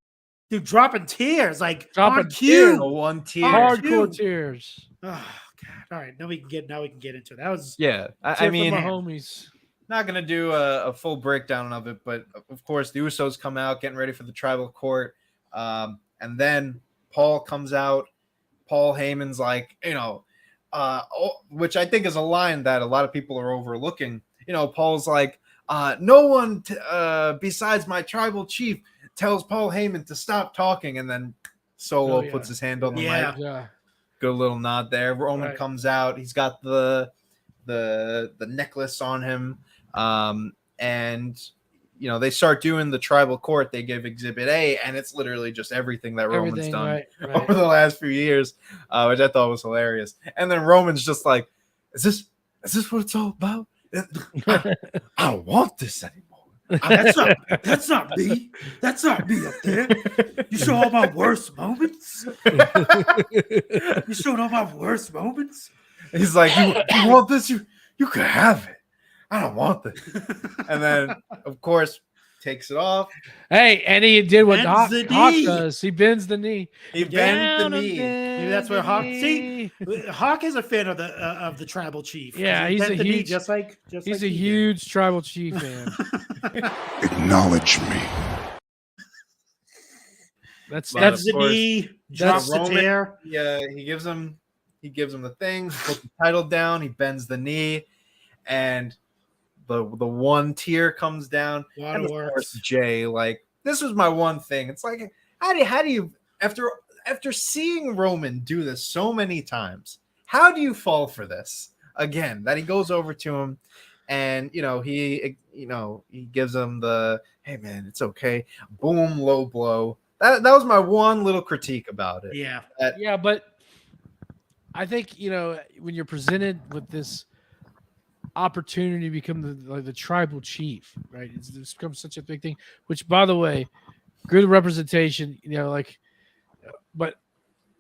dude dropping tears, like Dropping on cue. One tear. hardcore tears. Oh God! All right, now we can get into it. That was Yeah, I Tip mean, of my homies. not gonna do a full breakdown of it, but of course the Usos come out getting ready for the tribal court, and then Paul comes out. Paul Heyman's like, which I think is a line that a lot of people are overlooking. Paul's like, no one besides my tribal chief tells Paul Heyman to stop talking, and then Solo puts his hand on the mic. Yeah. Good little nod there. Roman comes out. He's got the necklace on him, and they start doing the tribal court. They give Exhibit A, and it's literally just everything that Roman's done over the last few years, which I thought was hilarious. And then Roman's just like, "Is this what it's all about? I don't want this anymore. That's not me. That's not me up there. You show all my worst moments. You showed all my worst moments." He's like, you want this? You can have it. I don't want this." And then, of course, takes it off. Hey, and he did what Hawk Bends the knee. does. He bends the knee. He bends the knee. Maybe that's where Hawk. See, Hawk is a fan of the tribal chief. Yeah, He he's bent a the knee huge- just like He's like a he did. huge tribal chief fan. Acknowledge me. That's But Bends of the course, knee, drops the Roman- tear. Yeah, he gives him the thing, puts the title down, he bends the knee, and the one tear comes down. And of course, Waterworks. Jay, like, this was my one thing. It's like, how do you after seeing Roman do this so many times, how do you fall for this again? That he goes over to him, and he gives him the, "Hey man, it's okay," boom, low blow. That was my one little critique about it. Yeah. yeah, but I think when you're presented with this opportunity to become the tribal chief, right? It's become such a big thing. Which, by the way, good representation. But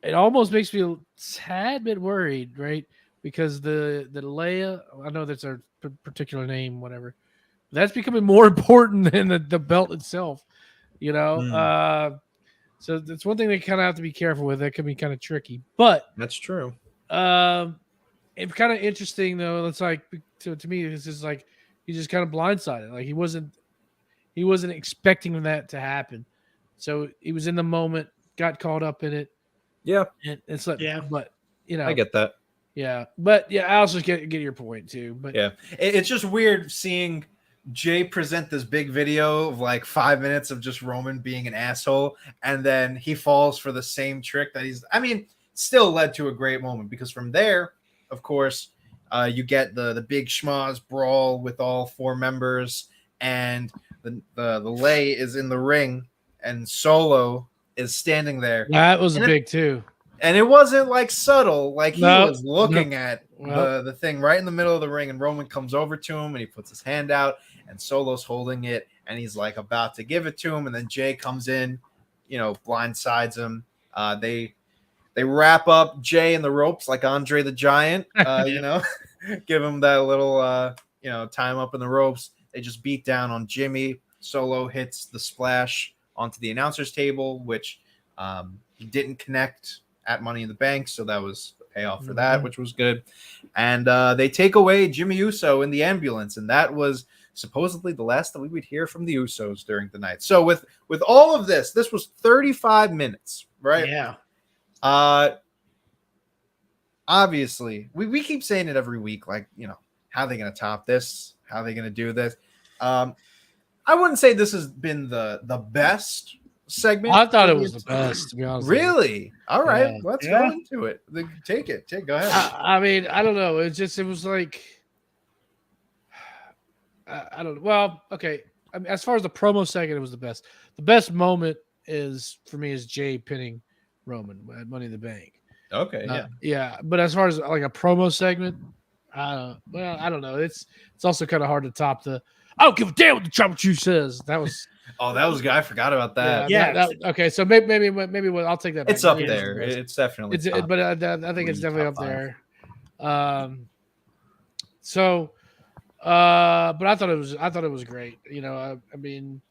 it almost makes me a tad bit worried, right? Because the Leia, I know that's our particular name, whatever. That's becoming more important than the belt itself, you know. So that's one thing they kind of have to be careful with. That can be kind of tricky, but That's true. it's kind of interesting though. It's like to me, it's just like he's just kind of blindsided. Like he wasn't expecting that to happen. So he was in the moment, got caught up in it. Yeah, And it's like, but you know, I get that. Yeah, but yeah, I also get your point too. But yeah, it's just weird seeing Jay present this big video of like 5 minutes of just Roman being an asshole, and then he falls for the same trick that still led to a great moment, because from there, of course, you get the big schmoz brawl with all 4 members, and the Lay is in the ring, and Solo is standing there. That was big too. And it wasn't like subtle, like he was looking at the thing right in the middle of the ring, and Roman comes over to him and he puts his hand out, and Solo's holding it, and he's like about to give it to him, and then Jay comes in, blindsides him. They wrap up Jay in the ropes like Andre the Giant, give him that little tie him up in the ropes. They just beat down on Jimmy. Solo hits the splash onto the announcer's table, which he didn't connect at Money in the Bank, so that was the payoff for that, which was good. And they take away Jimmy Uso in the ambulance, and that was supposedly the last that we would hear from the Usos during the night. So with all of this was 35 minutes, right? Yeah. Obviously, we keep saying it every week, like, how are they going to top this? How are they going to do this? I wouldn't say this has been the best segment. I thought it was the best, to be honest. Really? All right, let's go into it. Take it. Go ahead. I mean, I don't know. It was like, I don't know. Well, okay. I mean, as far as the promo segment, it was the best. The best moment for me is Jay pinning Roman at Money in the Bank. Okay. Yeah. But as far as like a promo segment, I don't know. It's also kind of hard to top the. I don't give a damn what the Trouble Chief says. That was. Oh, that was good. I forgot about that. Yeah. Okay, so maybe I'll take that back. It's up there. It's definitely. But I think it's definitely up there. But I thought it was great. I mean,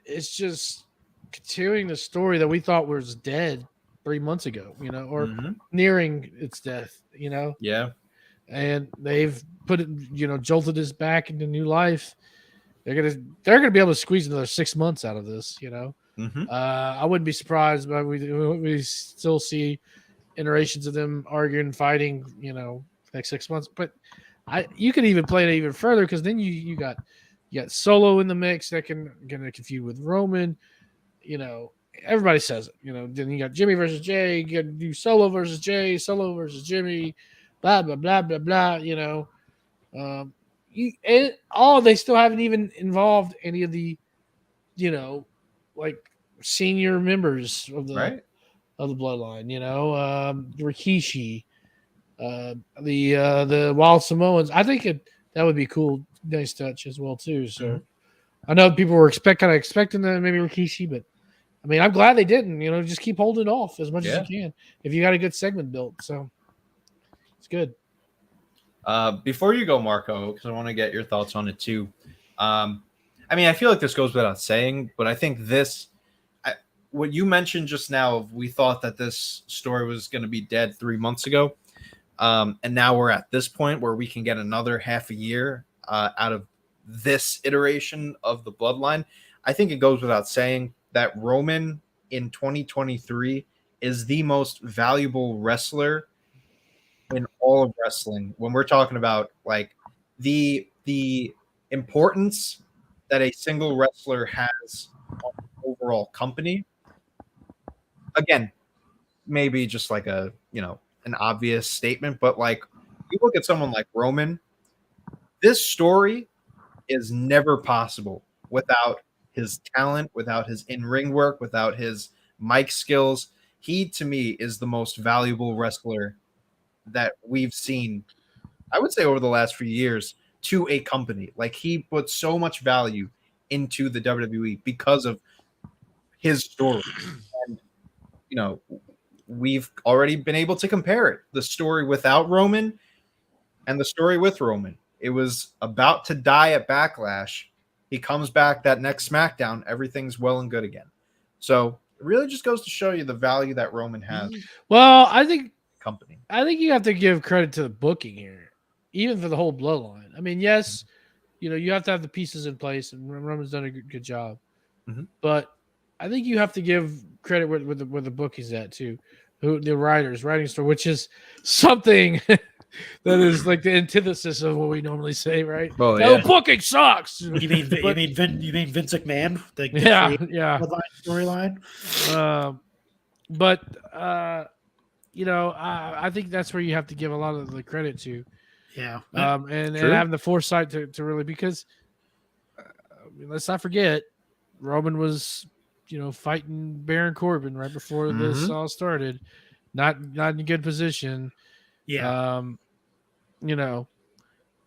it's just continuing the story that we thought was dead 3 months ago. Or nearing its death. Yeah. And they've put it, jolted us back into new life. They're gonna be able to squeeze another 6 months out of this. I wouldn't be surprised, but we still see iterations of them arguing, fighting. Next 6 months. But you could even play it even further, because then you got Solo in the mix that can get a feud with Roman. Everybody says it. Then you got Jimmy versus Jay. You got to do Solo versus Jay, Solo versus Jimmy. Blah blah blah blah blah. They still haven't even involved any of the, like senior members of the Bloodline. Rikishi, the Wild Samoans. I think that would be cool, nice touch as well too. So I know people were expecting that maybe Rikishi, but I mean, I'm glad they didn't. Just keep holding it off as much as you can if you got a good segment built. So. It's good. Before you go, Marco, because I want to get your thoughts on it too. I feel like this goes without saying, but I think what you mentioned just now, we thought that this story was going to be dead 3 months ago. And now we're at this point where we can get another half a year out of this iteration of the Bloodline. I think it goes without saying that Roman in 2023 is the most valuable wrestler in all of wrestling. When we're talking about like the importance that a single wrestler has on the overall company, again, maybe just like an obvious statement, but like you look at someone like Roman, this story is never possible without his talent, without his in-ring work, without his mic skills. He, to me, is the most valuable wrestler that we've seen, I would say, over the last few years to a company. Like, he put so much value into the WWE because of his story. And you know, we've already been able to compare it. The story without Roman and the story with Roman. It was about to die at Backlash. He comes back that next SmackDown. Everything's well and good again. So it really just goes to show you the value that Roman has. Well, I think you have to give credit to the booking here, even for the whole Bloodline. I mean, yes, you know, you have to have the pieces in place, and Roman's done a good job. Mm-hmm. But I think you have to give credit where the booking's at too. The writing story, which is something that is like the antithesis of what we normally say, right? Oh, no, yeah. booking sucks. You mean Vince McMahon? The Yeah. Storyline. You know, I think that's where you have to give a lot of the credit to. Yeah. And having the foresight to really, because let's not forget, Roman was, you know, fighting Baron Corbin right before this all started, not in a good position. Yeah. You know,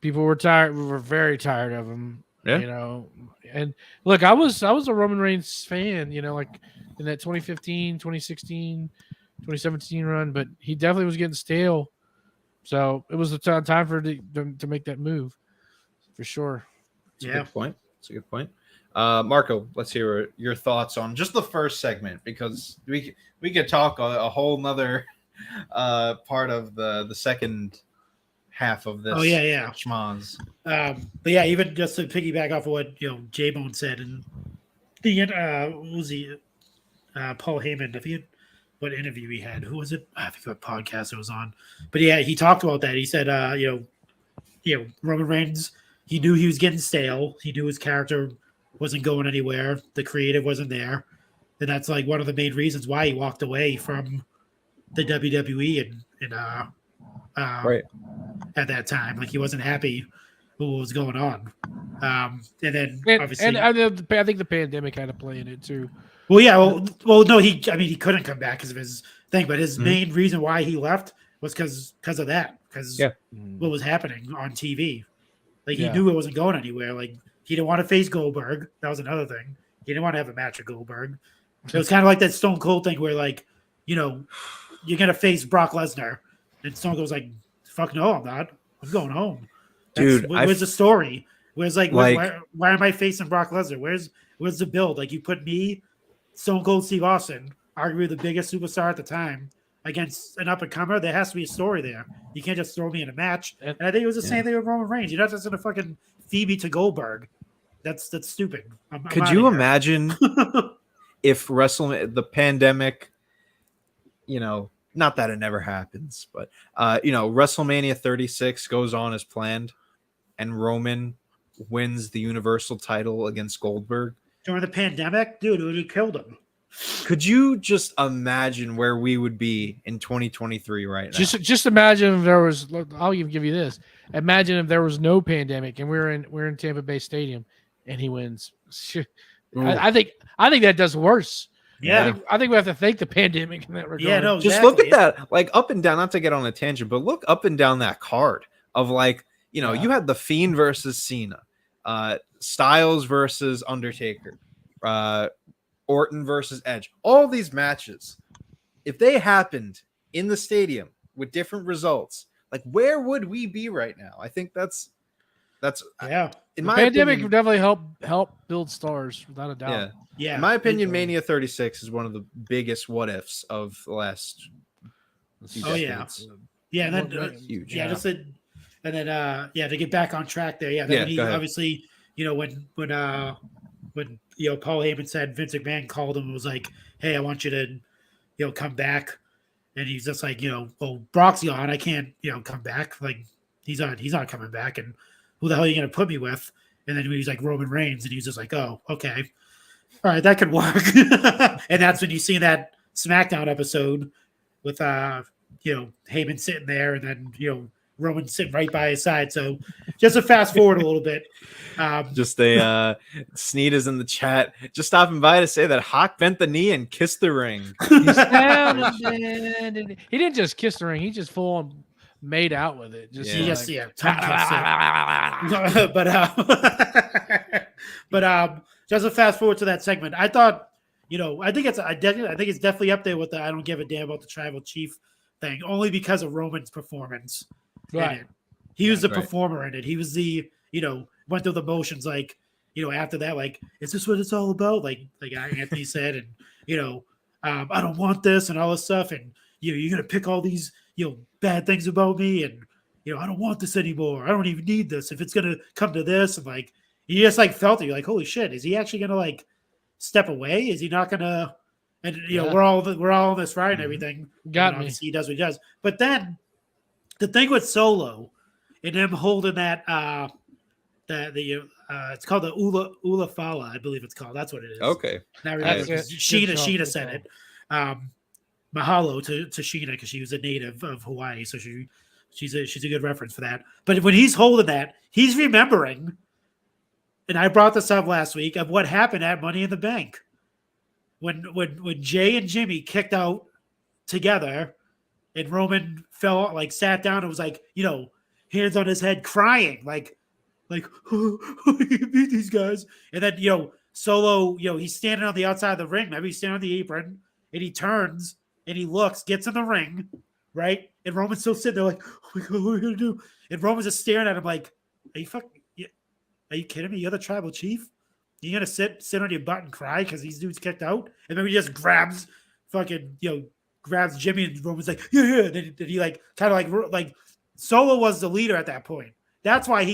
people were tired. We were very tired of him. Yeah. You know, and look, I was a Roman Reigns fan, you know, like in that 2015, 2016, 2017 run, but he definitely was getting stale. So it was the time for to make that move for sure. That's a good point. That's a good point. Marco, let's hear your thoughts on just the first segment, because we could talk a whole nother part of the second half of this. Oh yeah. Schmaz. But yeah, even just to piggyback off of what J-Bone said, and the what was he? Paul Heyman. I forget what interview he had. Who was it? I forget what podcast it was on. But yeah, he talked about that. He said, Roman Reigns. He knew he was getting stale. He knew his character wasn't going anywhere. The creative wasn't there, and that's like one of the main reasons why he walked away from the WWE and Right. At that time. Like he wasn't happy with what was going on. And then obviously, and I think the pandemic had a play in it too. Well, yeah. Well, no. He couldn't come back because of his thing. But his main reason why he left was because of that. Because what was happening on TV. Like he knew it wasn't going anywhere. Like he didn't want to face Goldberg. That was another thing. He didn't want to have a match with Goldberg. It was kind of like that Stone Cold thing where, like, you know, you're gonna face Brock Lesnar, and Stone Cold's like, "Fuck no, I'm not. I'm going home." Dude, where's the story? Where's why am I facing Brock Lesnar? Where's the build? Like you put me, Stone Cold Steve Austin, arguably the biggest superstar at the time, against an up and comer. There has to be a story there. You can't just throw me in a match. And I think it was the same thing with Roman Reigns. You're not just gonna fucking Phoebe to Goldberg. That's stupid. Could you imagine if the pandemic, you know, not that it never happens, but WrestleMania 36 goes on as planned, and Roman wins the Universal title against Goldberg during the pandemic? Dude, it would have killed him. Could you just imagine where we would be in 2023 right now? Just imagine if there was. I'll even give you this. Imagine if there was no pandemic and we're in Tampa Bay Stadium and he wins. I think that does worse. Yeah, I think we have to thank the pandemic in that regard. Yeah, no, just look at that, like up and down. Not to get on a tangent, but look up and down that card of like, you had the Fiend versus Cena, Styles versus Undertaker, Orton versus Edge. All these matches, if they happened in the stadium with different results, like where would we be right now? I think that's in my pandemic opinion, would definitely help build stars without a doubt. Yeah. In my opinion, Mania 36 is one of the biggest what ifs of the last few decades. Yeah, and then huge. Yeah, just and then to get back on track there. Yeah, then he obviously, when Paul Heyman said Vince McMahon called him and was like, "Hey, I want you to come back," and he's just like, well, Brock's gone, I can't come back. Like he's not coming back, and who the hell are you going to put me with? And then he was like Roman Reigns, and he was just like, oh, okay, all right, that could work. And that's when you see that SmackDown episode with Heyman sitting there, and then Roman sitting right by his side. So just to fast forward a little bit. Sneed is in the chat. Just stopping by to say that Hawk bent the knee and kissed the ring. He didn't just kiss the ring. He just full on made out with it. Tongue kiss it. But just to fast forward to that segment, I thought, I think it's definitely up there with the I don't give a damn about the tribal chief thing, only because of Roman's performance Right. in it. He was the Right. performer in it. He was the, went through the motions like, after that, like, is this what it's all about? Like Anthony said, and, I don't want this and all this stuff. And, you're going to pick all these, bad things about me. And, I don't want this anymore. I don't even need this. If it's going to come to this, and like, you just like felt it. You're like, holy shit, is he actually going to like step away? Is he not going to? And we're all on this ride and everything. Got and me. obviously he does what he does. But then the thing with Solo and him holding that it's called the Ula Fala, I believe it's called. That's what it is. Okay. Now remember, That's it. Sheena Good said call. it. Mahalo to Sheena because she was a native of Hawaii, so she's a good reference for that. But when he's holding that, he's remembering, and I brought this up last week, of what happened at Money in the Bank when Jay and Jimmy kicked out together, and Roman sat down and was like, hands on his head, crying, like you beat these guys, and then Solo, he's standing on the outside of the ring, maybe he's standing on the apron, and he turns and he looks, gets in the ring, right, and Roman's still sitting there like, oh my god, what are we gonna do? And Roman's just staring at him like, are you kidding me? You're the tribal chief? You gonna sit on your butt and cry because these dudes kicked out? And then he just grabs grabs Jimmy, and Roman's like, yeah. Then he kind of like Solo was the leader at that point. That's why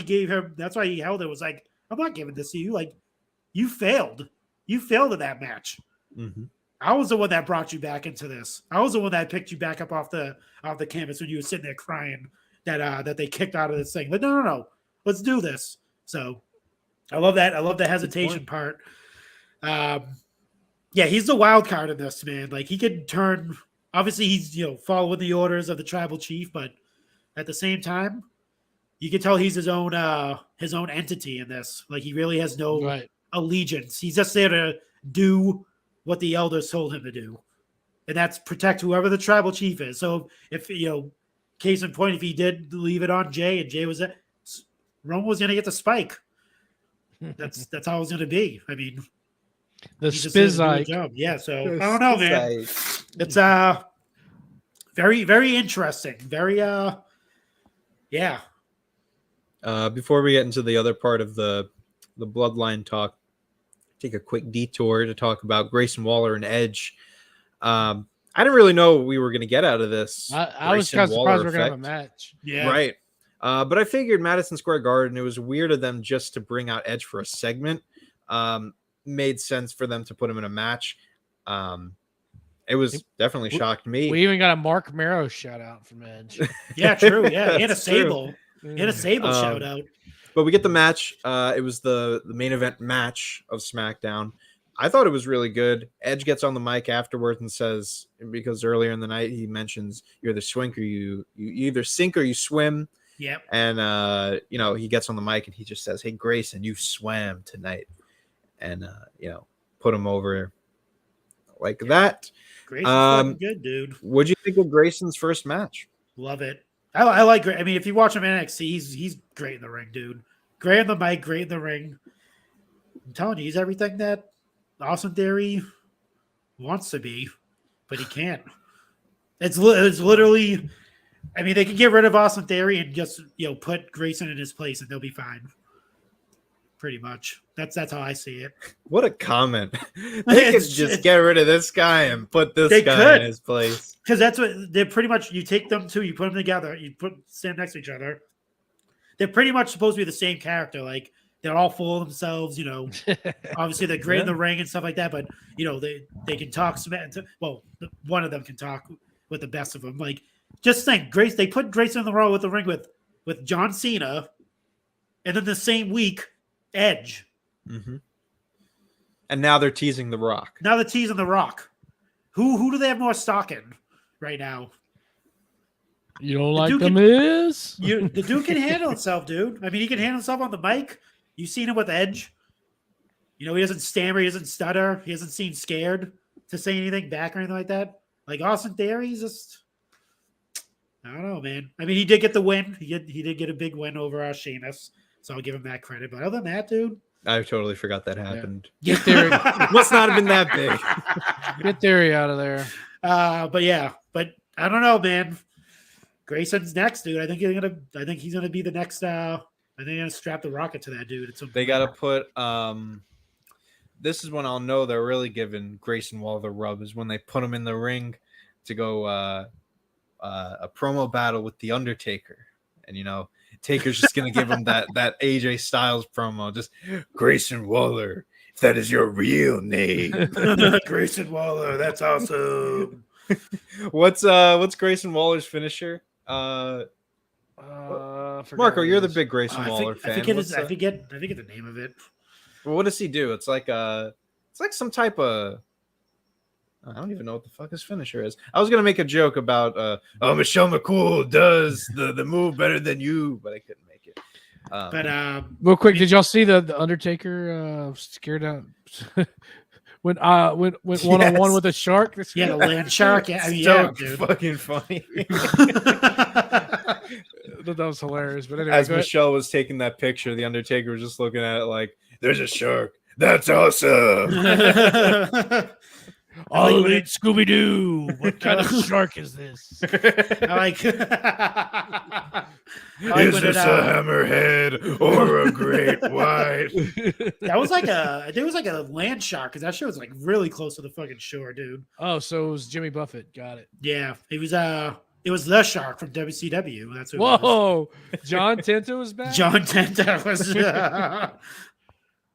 that's why he held it. Was like, I'm not giving this to you. Like, you failed. You failed in that match. Mm-hmm. I was the one that brought you back into this. I was the one that picked you back up off the canvas when you were sitting there crying that they kicked out of this thing. But no. Let's do this. So I love that. I love the hesitation part. Yeah, he's the wild card in this, man. Like, he could turn. Obviously, he's following the orders of the tribal chief, but at the same time, you can tell he's his own entity in this. Like, he really has no allegiance. He's just there to do what the elders told him to do, and that's protect whoever the tribal chief is. So if case in point, if he did leave it on Jay and Jay was it, Roman was going to get the spike. That's how it was going to be. I mean, The he's just there to do Spizike. the job. Yeah. So I don't know, man. It's very, very interesting. Very yeah. Before we get into the other part of the Bloodline talk, take a quick detour to talk about Grayson Waller and Edge. I didn't really know what we were going to get out of this. I was Grayson kind of surprised Waller we're going to have a effect. match. Yeah. Right. But I figured Madison Square Garden, it was weird of them just to bring out Edge for a segment. Made sense for them to put him in a match. It was definitely shocked me. We even got a Mark Marrow shout out from Edge. Yeah, true. Yeah. And a That's true. Sable. And a Sable shout out. But we get the match. It was the main event match of SmackDown. I thought it was really good. Edge gets on the mic afterwards and says, because earlier in the night he mentions you're the swink or you either sink or you swim. Yep. And he gets on the mic and he just says, "Hey Grayson, you swam tonight," and put him over like that. Grayson's fucking good, dude. What'd you think of Grayson's first match? Love it. I like. I mean, if you watch him in NXT, he's great in the ring, dude. Great on the mic, great in the ring. I'm telling you, he's everything that Austin Theory wants to be, but he can't. It's literally. I mean, they can get rid of Austin Theory and just put Grayson in his place, and they'll be fine. Pretty much. That's how I see it. What a comment. They could just get rid of this guy and put this guy in his place. Because that's what they're pretty much. You take them two, you put them together, you stand next to each other. They're pretty much supposed to be the same character. Like, they're all full of themselves, Obviously, they're great in the ring and stuff like that, but they can talk. Well, one of them can talk with the best of them. Like, just think, they put Grayson in the Raw with the ring with John Cena, and then the same week, Edge. Mm-hmm. And now they're teasing The Rock. Now they're teasing The Rock. Who do they have more stock in right now? You don't like the Miz? The dude can handle himself, dude. I mean, he can handle himself on the mic. You've seen him with Edge. He doesn't stammer, he doesn't stutter, he doesn't seem scared to say anything back or anything like that. Like Austin Theory, he's just, I don't know, man. I mean, he did get the win. He did get a big win over Sheamus, so I'll give him that credit. But other than that, dude, I totally forgot that happened. Get theory, Must not have been that big. get theory out of there. But I don't know, man. Grayson's next, dude. I think he's gonna be the next. I think they're gonna strap the rocket to that dude. They got to put. This is when I'll know they're really giving Grayson Waller the rub, is when they put him in the ring to go a promo battle with the Undertaker, and Taker's just gonna give him that AJ Styles promo, just Grayson Waller, if that is your real name. Grayson Waller, that's awesome. What's Grayson Waller's finisher? Marco, you're the big Grayson Waller fan. I forget the name of it. Well, what does he do? It's like some type of, I don't even know what the fuck his finisher is. I was gonna make a joke about Michelle McCool does the move better than you, but I couldn't make it. Real quick, did y'all see the Undertaker scared out went one-on-one with a shark? The land shark. Yeah, dude. Fucking funny. That was hilarious. But anyway, as Michelle was taking that picture, the Undertaker was just looking at it like, "There's a shark. That's awesome." All right, Scooby Doo. What kind of shark is this? Is this a hammerhead or a great white? That was like a land shark, because that shit was like really close to the fucking shore, dude. Oh, so it was Jimmy Buffett. Got it. Yeah, it was the shark from WCW. That's what. Whoa, John Tenta was back. John Tenta was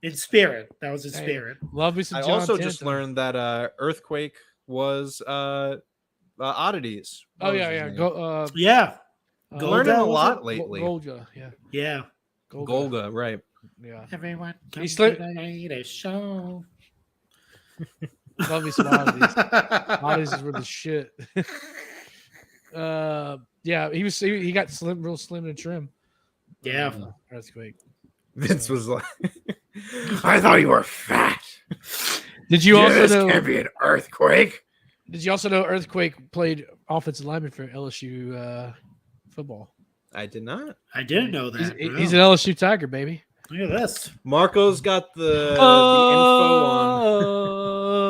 in spirit. That was in spirit. Love me some. I John also Tenta. just learned that Earthquake was Oddities. Oh yeah. Learning a lot lately. Golga, yeah. Golga, right? Yeah. Everyone, He's come to the latest show. Love me some Oddities. Oddities were the shit. Yeah, he got real slim and trim. Yeah, Earthquake. Vince was like, "I thought you were fat." Did you also know? Can't be an Earthquake. Did you also know Earthquake played offensive lineman for LSU football? I did not. I didn't know that. He's an LSU Tiger, baby. Look at this. Marco's got the info on.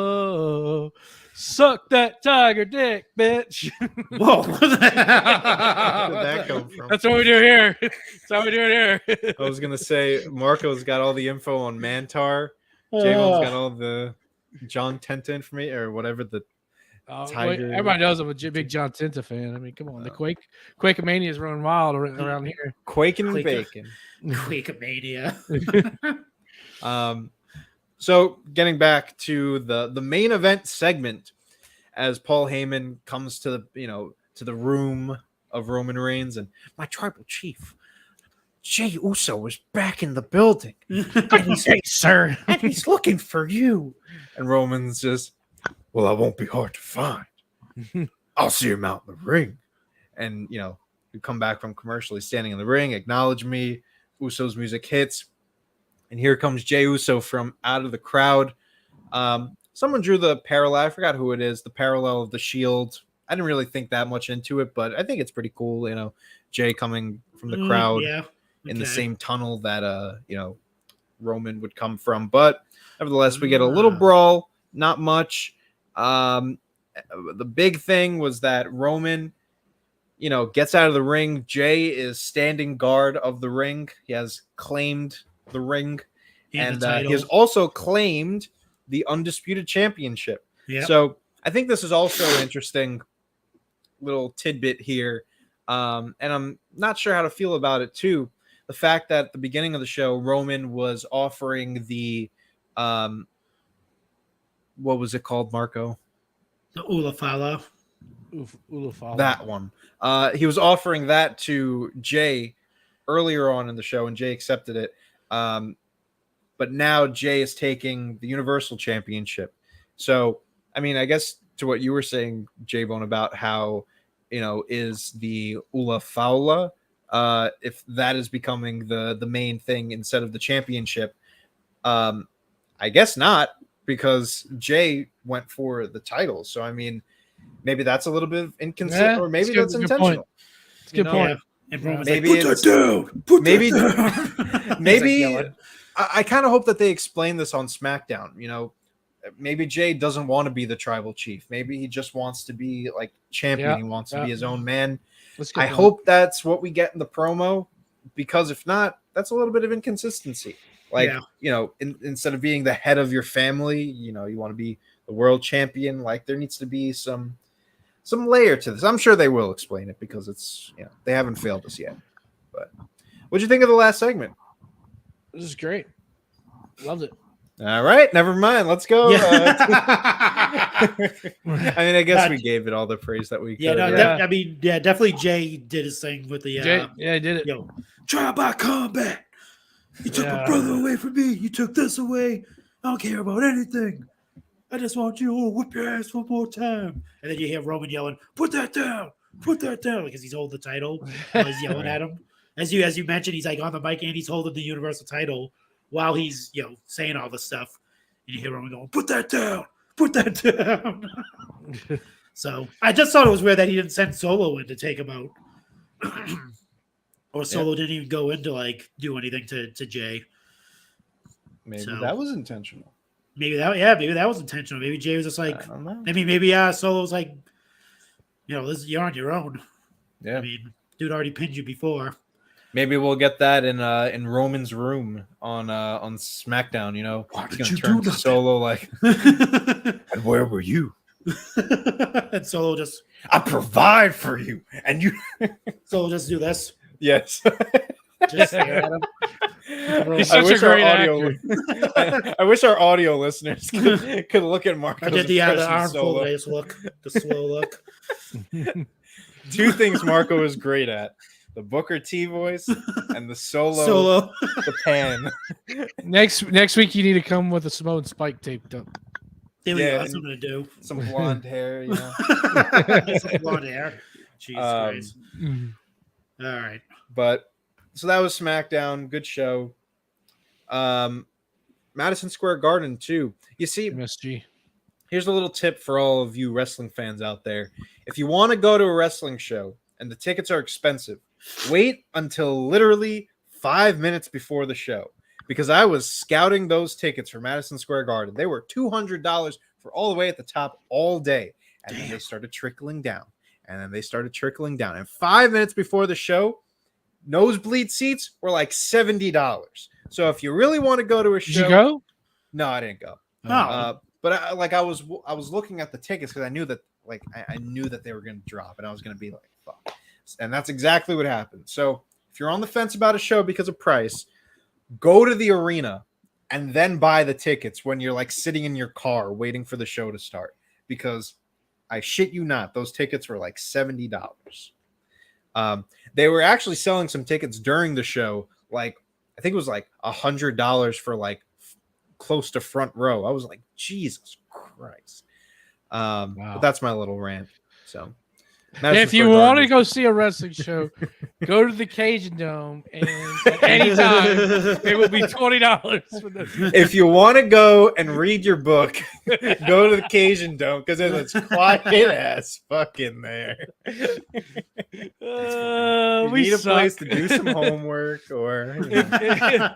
Suck that tiger dick, bitch. Whoa. Where did that come from? That's what we do here. That's how we do it here. I was gonna say Marco's got all the info on Mantar. Jamon's got all the John Tenta information, or whatever the tiger. Everybody knows I'm a big John Tenta fan. I mean, come on, the Quakeomania is running wild around here. Quaking and bacon. Quakeomania. So getting back to the main event segment, as Paul Heyman comes to the room of Roman Reigns, and my tribal chief, Jey Uso, is back in the building. And he's, hey, sir. And he's looking for you. And Roman's just, well, I won't be hard to find. I'll see him out in the ring. And, you come back from commercial, he's standing in the ring, acknowledge me. Uso's music hits. And here comes Jey Uso from out of the crowd. Someone drew the parallel. I forgot who it is. The parallel of the Shield. I didn't really think that much into it, but I think it's pretty cool. Jay coming from the crowd in the same tunnel that Roman would come from. But nevertheless, we get a little brawl. Not much. The big thing was that Roman, gets out of the ring. Jay is standing guard of the ring. He has claimed the ring, and he has also claimed the Undisputed Championship. Yep. So I think this is also an interesting little tidbit here, and I'm not sure how to feel about it too. The fact that at the beginning of the show, Roman was offering the what was it called, Marco? The Ulafala. That one. He was offering that to Jay earlier on in the show, and Jay accepted it. But now Jay is taking the Universal Championship. So, I mean, I guess to what you were saying, J-Bone, about how, is the Ula Faula, if that is becoming the main thing instead of the championship, I guess not, because Jay went for the title. So, I mean, maybe that's a little bit inconsistent, or maybe that's intentional. It's a good point. And Roman's maybe like, put that down. Put maybe that down. maybe like I kind of hope that they explain this on SmackDown. You know, maybe Jay doesn't want to be the tribal chief. Maybe he just wants to be like champion. Yeah, He wants to yeah. be his own man. Let's get I that. hope that's what we get in the promo, because if not, that's a little bit of inconsistency. Like, Yeah. you know, instead of being the head of your family, you know, you want to be the world champion. Like, there needs to be some layer to this. I'm sure they will explain it, because it's, you know, they haven't failed us yet. But what'd you think of the last segment? This is great. Loved it. All right, never mind. Let's go. Yeah. I mean, I guess we gave it all the praise that we could. Yeah, no, right? I mean, yeah, definitely Jay did his thing with the Yeah, I did it. yo, try by combat. You took Yeah. my brother away from me. You took this away. I don't care about anything. I just want you to whip your ass one more time. And then you hear Roman yelling, "Put that down! Put that down!" Because he's holding the title. While he's yelling at him. As you mentioned, he's like on the mic and he's holding the Universal title while he's saying all this stuff. And you hear Roman going, "Put that down! Put that down!" So I just thought it was weird that he didn't send Solo in to take him out. Or Solo didn't even go in to like do anything to Jay. Maybe So- that was intentional. Maybe that was intentional. Maybe Jay was just like, I don't know. maybe Solo was like, you're on your own. Yeah, I mean, dude already pinned you before. maybe we'll get that in Roman's room on SmackDown. You know, Why he's did gonna you turn do to nothing? Solo like, and where were you? And Solo just for you, and you. Solo just do this. Yes. Just stare at him. He's such a great actor. I wish our audio listeners could look at Marco's I did the impression of arm Solo. fold face look, the slow look. Two things Marco is great at: the Booker T voice and the Solo. the pan. Next week you need to come with a Samoan spike taped up. There we Yeah, go. That's and- what I'm gonna do. Some blonde hair, you know. Some blonde hair. Jesus Christ. All right. But so that was SmackDown. Good show. Madison Square Garden too. You see, MSG. here's a little tip for all of you wrestling fans out there. If you want to go to a wrestling show and the tickets are expensive, wait until literally 5 minutes before the show, because I was scouting those tickets for Madison Square Garden. They were $200 for all the way at the top all day. And then they started trickling down. And 5 minutes before the show, nosebleed seats were like $70. So if you really want to go to a show, Did you go? No, I didn't go. Oh. But I was looking at the tickets because I knew that I knew that they were going to drop, and I was going to be like, fuck. And that's exactly what happened. So if you're on the fence about a show because of price, go to the arena and then buy the tickets when you're like sitting in your car waiting for the show to start, because I shit you not, those tickets were like $70. They were actually selling some tickets during the show, like I think it was like $100 for like close to front row. I was like, Jesus Christ. But that's my little rant. So If you want to go see a wrestling show, go to the Cajun Dome, and at any time it will be $20. If you want to go and read your book, go to the Cajun Dome, because it's quiet as fucking there. You We need a suck. place to do some homework or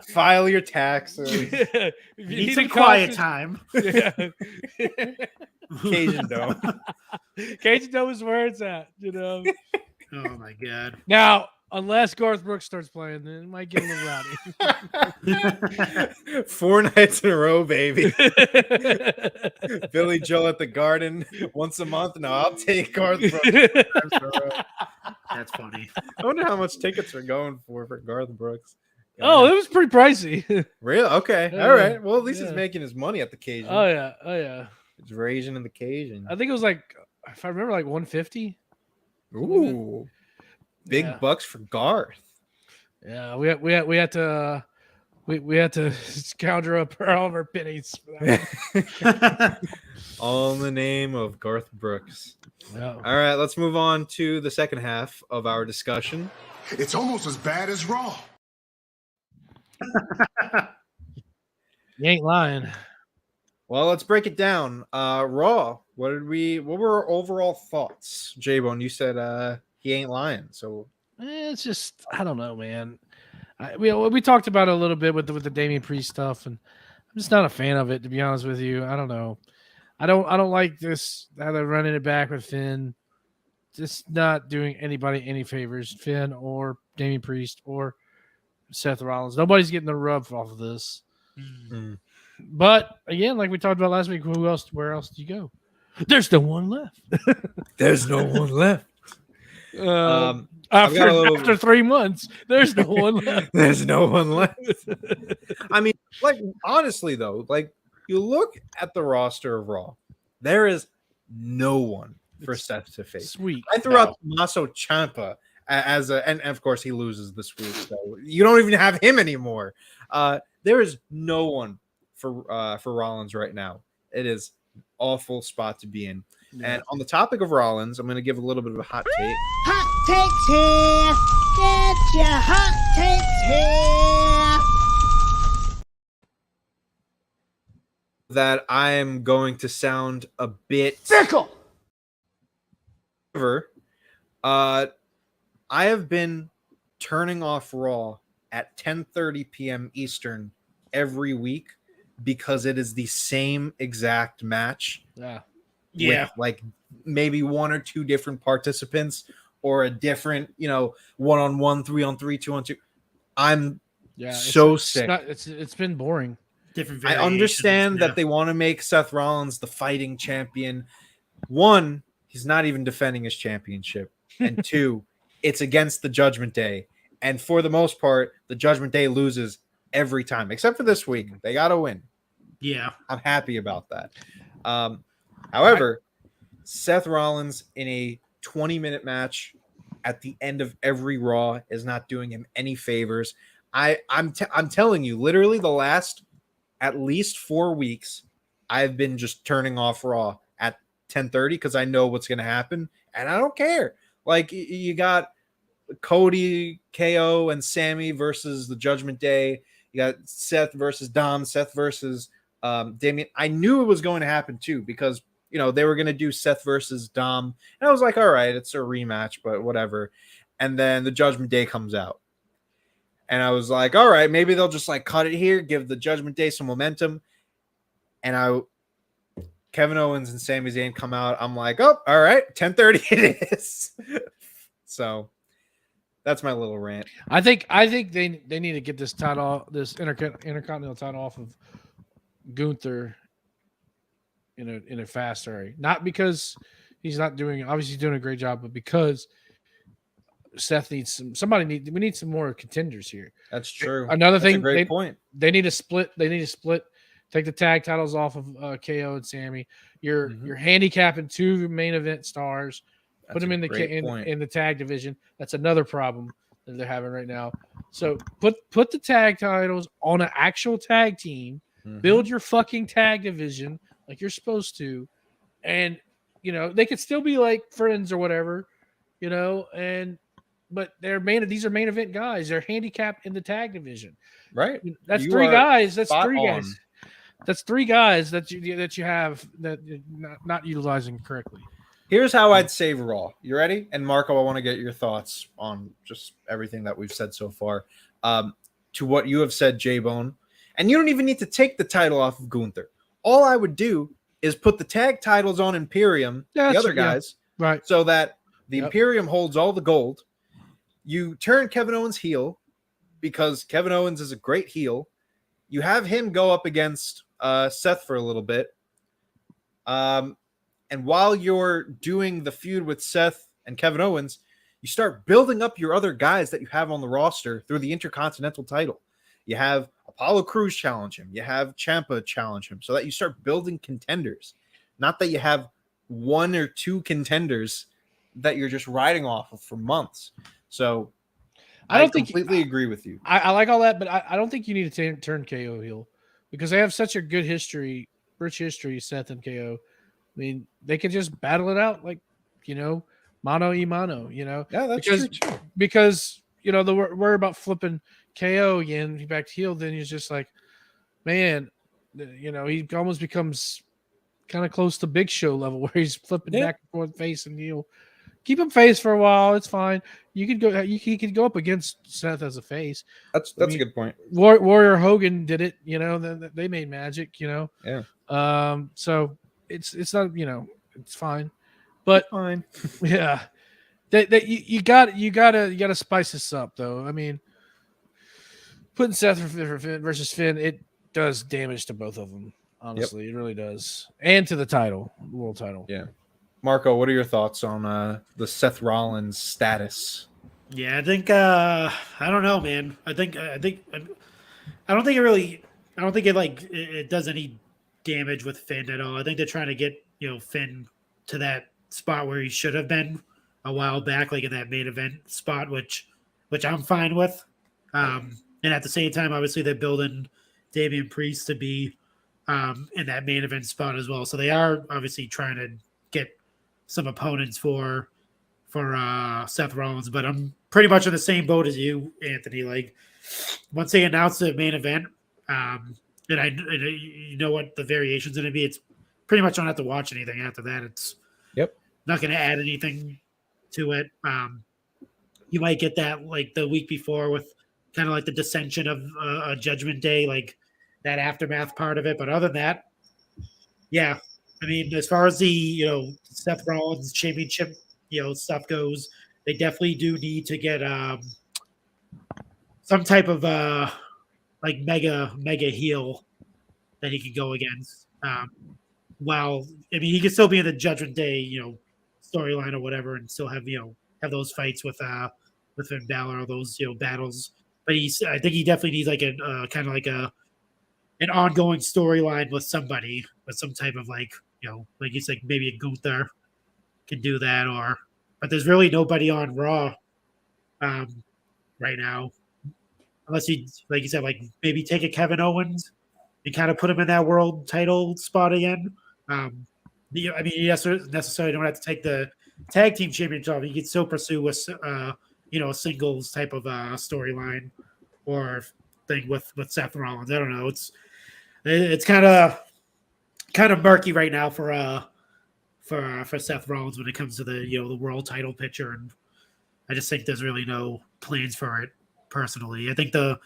file your taxes. If you Need need some a quiet constant- time. Yeah. Cajun Dome. Cajun Dome is where it's at, you know. Oh my god. Now, unless Garth Brooks starts playing, then it might get a little rowdy. 4 nights in a row, baby. Billy Joel at the Garden once a month. No, I'll take Garth Brooks. That's funny. I wonder how much tickets are going for Garth Brooks. Oh, it was pretty pricey. Real? Okay. Yeah. All right. Well, at least he's Yeah. making his money at the Cajun. Oh yeah. It's raging in the Cajun. I think it was like, if I remember, like 150. Ooh. Big Yeah. bucks for Garth. Yeah, we had to conjure up all of our pennies. For that All in the name of Garth Brooks. one. Yeah. All right, let's move on to the second half of our discussion. It's almost as bad as Raw. You ain't lying. Well, let's break it down. Raw. What were our overall thoughts? J-Bone, you said he ain't lying. So It's just, I don't know, man. we talked about it a little bit with the Damian Priest stuff, and I'm just not a fan of it, to be honest with you. I don't know. I don't like this how they're running it back with Finn. Just not doing anybody any favors, Finn or Damian Priest or Seth Rollins. Nobody's getting the rub off of this. Mm-hmm. But again, like we talked about last week, where else do you go? There's no one left. There's no one left. After 3 months, there's no one left. There's no one left. I mean, like, honestly, though, like, you look at the roster of Raw, there is no one for Seth to face. Sweet. I threw out Tommaso Ciampa and of course he loses this week, so you don't even have him anymore. There is no one for Rollins right now. It is an awful spot to be in. Yeah. And on the topic of Rollins, I'm going to give a little bit of a hot take. Hot takes here. Get your hot takes here. That I am going to sound a bit fickle. However, I have been turning off Raw at 10:30 p.m. Eastern every week because it is the same exact match. Yeah. With like maybe one or two different participants or a different, 1-on-1, 3-on-3, 2-on-2. I'm so sick. It's been boring. Different. I understand that they want to make Seth Rollins the fighting champion. One, he's not even defending his championship. And two, it's against the Judgment Day. And for the most part, the Judgment Day loses every time, except for this week. They got to win. Yeah. I'm happy about that. However, Seth Rollins in a 20-minute match at the end of every Raw is not doing him any favors. I'm telling you, literally the last at least 4 weeks, I've been just turning off Raw at 10:30 because I know what's going to happen, and I don't care. Like, you got Cody, KO, and Sammy versus the Judgment Day. You got Seth versus Dom, Seth versus Damian. I knew it was going to happen too because they were going to do Seth versus Dom, and I was like, all right, it's a rematch, but whatever. And then the Judgment Day comes out, and I was like, all right, maybe they'll just like cut it here, give the Judgment Day some momentum. And Kevin Owens and Sami Zayn come out. I'm like, oh, all right, 10:30 it is. So that's my little rant. I think they need to get this title, this Intercontinental title off of Gunther in a fast hurry. Not because he's not doing, obviously he's doing a great job, but because Seth needs we need some more contenders here. That's true. Another thing, great point. They need to split. Take the tag titles off of KO and Sammy. You're handicapping 2 main event stars. Put them in the tag division. That's another problem that they're having right now. So put the tag titles on an actual tag team. Build your fucking tag division like you're supposed to, and they could still be like friends or whatever, but these are main event guys. They're handicapped in the tag division, right? That's three guys. That's three guys that you have that you're not utilizing correctly. Here's how I'd save Raw. You ready? And Marco, I want to get your thoughts on just everything that we've said so far. To what you have said, J-Bone. And you don't even need to take the title off of Gunther. All I would do is put the tag titles on Imperium, the other guys, right? So that the Imperium holds all the gold. You turn Kevin Owens heel because Kevin Owens is a great heel. You have him go up against Seth for a little bit. And while you're doing the feud with Seth and Kevin Owens, you start building up your other guys that you have on the roster through the Intercontinental title. You have Apollo Crews challenge him. You have Ciampa challenge him so that you start building contenders. Not that you have 1 or 2 contenders that you're just riding off of for months. So I completely agree with you. I like all that, but I don't think you need to turn KO heel because they have such a good history, rich history, Seth and KO. I mean, they could just battle it out like, mano y mano, Yeah, that's true. Because, the worry about flipping KO again, back to heel, then he's just like, man, he almost becomes kind of close to Big Show level where he's flipping back and forth face and heel. keep him face for a while. It's fine. You could go. He could go up against Seth as a face. That's I mean, a good point. Warrior Hogan did it. You know, they made magic. You know. Yeah. So it's not. You know, it's fine. But Fine. yeah, you gotta spice this up though. I mean, putting Seth versus Finn, it does damage to both of them. Honestly, It really does, and to the title, world title. Yeah. Marco, what are your thoughts on the Seth Rollins status? Yeah, I think I don't know, man. I don't think it does any damage with Finn at all. I think they're trying to get Finn to that spot where he should have been a while back, like in that main event spot, which I'm fine with. And at the same time, obviously they're building Damian Priest to be in that main event spot as well. So they are obviously trying to get some opponents for Seth Rollins, but I'm pretty much in the same boat as you, Anthony. Like once they announce the main event, and you know what the variation's going to be, it's pretty much don't have to watch anything after that. It's not going to add anything to it. You might get that like the week before with kind of like the dissension of a Judgment Day, like that aftermath part of it. But other than that, yeah, I mean, as far as the Seth Rollins championship stuff goes, they definitely do need to get some type of like mega heel that he could go against. Well, I mean, he could still be in the Judgment Day, storyline or whatever, and still have have those fights with Finn Balor or those battles. But I think he definitely needs like a kind of like an ongoing storyline with somebody, with some type of like like you said, maybe a Gunther can do that, but there's really nobody on Raw right now, unless you like you said, like maybe take a Kevin Owens and kind of put him in that world title spot again. I mean, you necessarily don't have to take the tag team championship off. You can still pursue a singles type of storyline or thing with Seth Rollins. I don't know. It's kind of murky right now for Seth Rollins when it comes to the world title picture, and I just think there's really no plans for it personally. I think the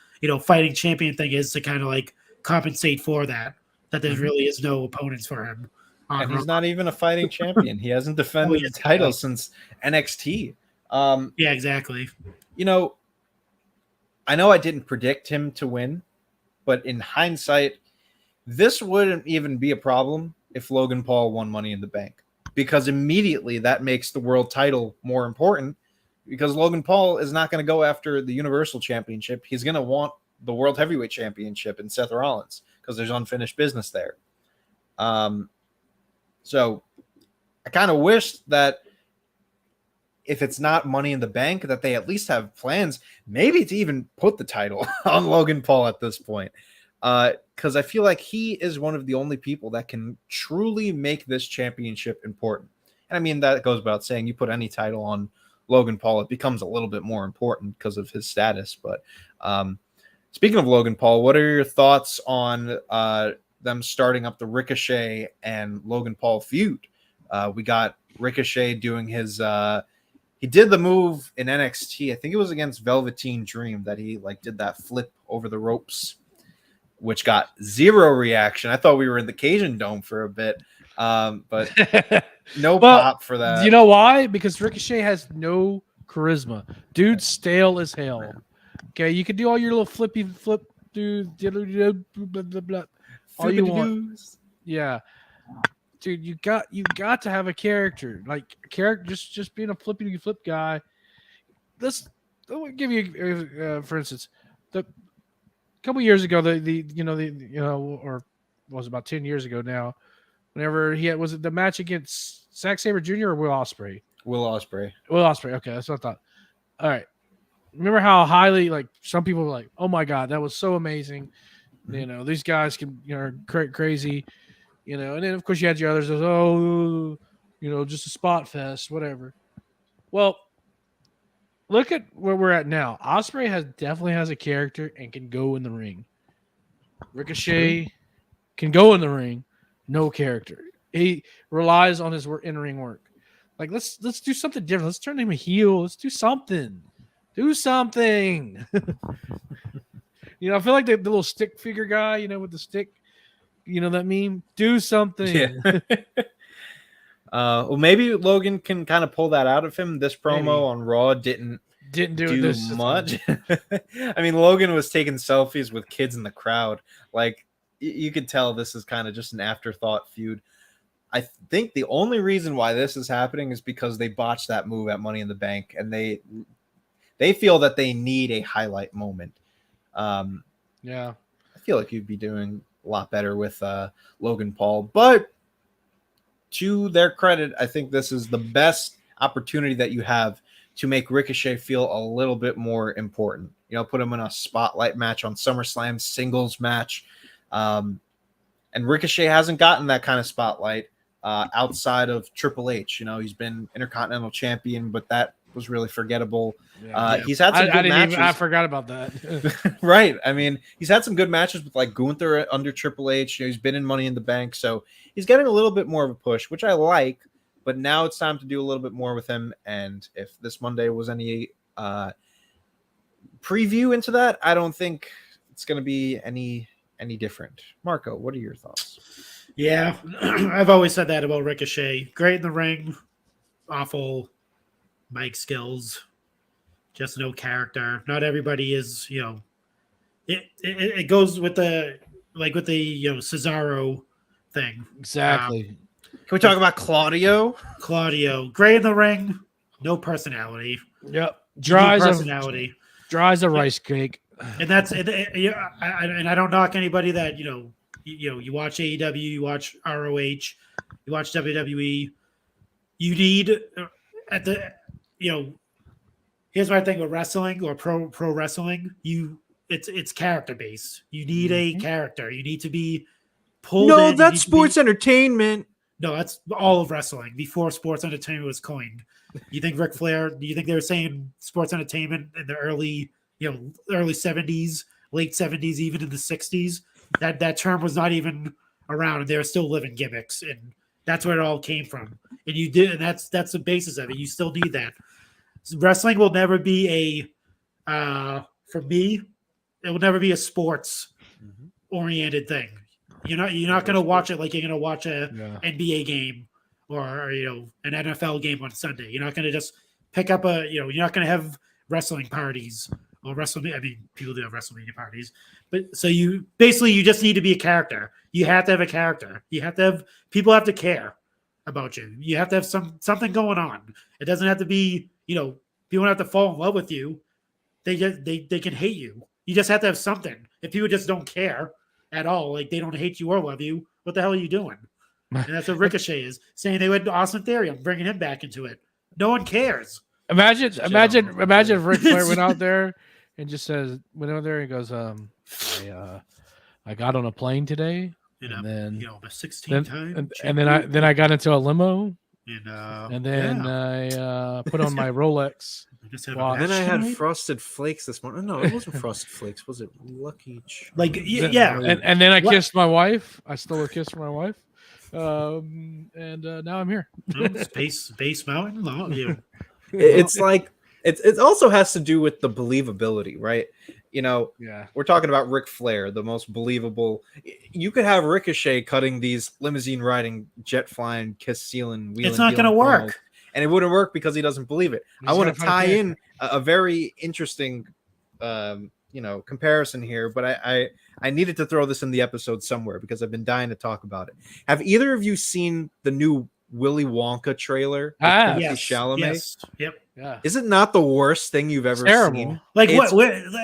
fighting champion thing is to kind of like compensate for that there really is no opponents for him. And he's not even a fighting champion. He hasn't defended the title since NXT. Yeah, exactly. I know I didn't predict him to win, but in hindsight, this wouldn't even be a problem if Logan Paul won Money in the Bank, because immediately that makes the world title more important, because Logan Paul is not going to go after the Universal Championship. He's going to want the World Heavyweight Championship in Seth Rollins because there's unfinished business there. So I kind of wish that if it's not Money in the Bank, that they at least have plans maybe to even put the title on Logan Paul at this point. Because I feel like he is one of the only people that can truly make this championship important. And I mean, that goes without saying, you put any title on Logan Paul, it becomes a little bit more important because of his status. But speaking of Logan Paul, what are your thoughts on them starting up the Ricochet and Logan Paul feud? We got Ricochet doing his he did the move in NXT. I think it was against Velveteen Dream that he like did that flip over the ropes, which got zero reaction. I thought we were in the Cajun Dome for a bit, but no pop for that. You know why? Because Ricochet has no charisma. Dude's stale as hell. Okay, you can do all your little flip, dude, blah, blah, blah, all you want. Yeah, dude, you got to have a character, like just being a flippy flip guy. I'll give you, for instance, the couple years ago, or was about 10 years ago now, whenever was it the match against Zack Sabre Jr. or Will Ospreay? Will Ospreay. Okay, that's what I thought. All right. Remember how highly, like, some people were like, oh my God, that was so amazing. Mm-hmm. These guys can, crazy, and then of course you had your others, just a spot fest, whatever. Well, look at where we're at now. Ospreay definitely has a character and can go in the ring. Ricochet can go in the ring, no character. He relies on his in-ring work. Like let's do something different. Let's turn him a heel. Let's do something. Do something. You know, I feel like the little stick figure guy, you know, with the stick, you know that meme? Do something. Yeah. Well, maybe Logan can kind of pull that out of him. This promo Maybe. on Raw didn't do much. I mean, Logan was taking selfies with kids in the crowd. Like, you could tell this is kind of just an afterthought feud. I think the only reason why this is happening is because they botched that move at Money in the Bank, and they feel that they need a highlight moment. Yeah, I feel like you'd be doing a lot better with Logan Paul, but to their credit, I think this is the best opportunity that you have to make Ricochet feel a little bit more important. You know, put him in a spotlight match on SummerSlam, singles match. And Ricochet hasn't gotten that kind of spotlight outside of Triple H. You know, he's been Intercontinental Champion, but that was really forgettable. He's had some good matches. I forgot about that. Right. I mean, he's had some good matches with like Gunther under Triple H. You know, he's been in Money in the Bank, so he's getting a little bit more of a push, which I like. But now it's time to do a little bit more with him. And if this Monday was any preview into that, I don't think it's going to be any different. Marco, what are your thoughts? Yeah, I've always said that about Ricochet. Great in the ring, awful mic skills, just no character. Not everybody is, you know. It goes with the Cesaro thing. Exactly. Can we talk about Claudio? Claudio, great in the ring, no personality. Yep. Dry as a rice cake. And that's and I don't knock anybody that you watch AEW, you watch ROH, you watch WWE. You need here's my thing with wrestling or pro wrestling. It's character based. You need a character. You need to be pulled. No, that's sports entertainment. No, that's all of wrestling before sports entertainment was coined. You think Ric Flair? Do you think they were saying sports entertainment in the early 70s, late 70s, even in the 60s? That term was not even around, and they were still living gimmicks, and that's where it all came from. And that's the basis of it. You still need that. Wrestling will never be for me, it will never be a sports oriented thing. You're not going to watch it like you're going to watch a NBA game or an NFL game on Sunday. You're not going to just pick up you're not going to have wrestling parties or WrestleMania. I mean, people do have WrestleMania parties, but so you just need to be a character. You have to have a character. You have to have people have to care about you. You have to have something going on. It doesn't have to be, people don't have to fall in love with you. They can hate you. You just have to have something. If people just don't care at all, like they don't hate you or love you, what the hell are you doing? And that's what Ricochet is saying. They went to Austin Theory. I'm bringing him back into it. No one cares. Imagine if Ric Flair went out there and just went out there and goes, I got on a plane today, and then the 16 times, and then I got into a limo, and then I put on my Rolex. And then I had Frosted Flakes this morning. No, it wasn't Frosted Flakes. Was it Lucky Charms? And then I kissed my wife. I stole a kiss from my wife. And now I'm here. Space Mountain. It's like it also has to do with the believability, right? We're talking about Ric Flair, the most believable. You could have Ricochet cutting these limousine riding, jet flying, kiss stealing, wheeling. It's not going to work. And it wouldn't work because he doesn't believe it. I want to tie in a very interesting, comparison here, but I needed to throw this in the episode somewhere because I've been dying to talk about it. Have either of you seen the new Willy Wonka trailer? Yes. Chalamet? Yes. Yep. Yeah. Is it not the worst thing you've ever seen? Like what?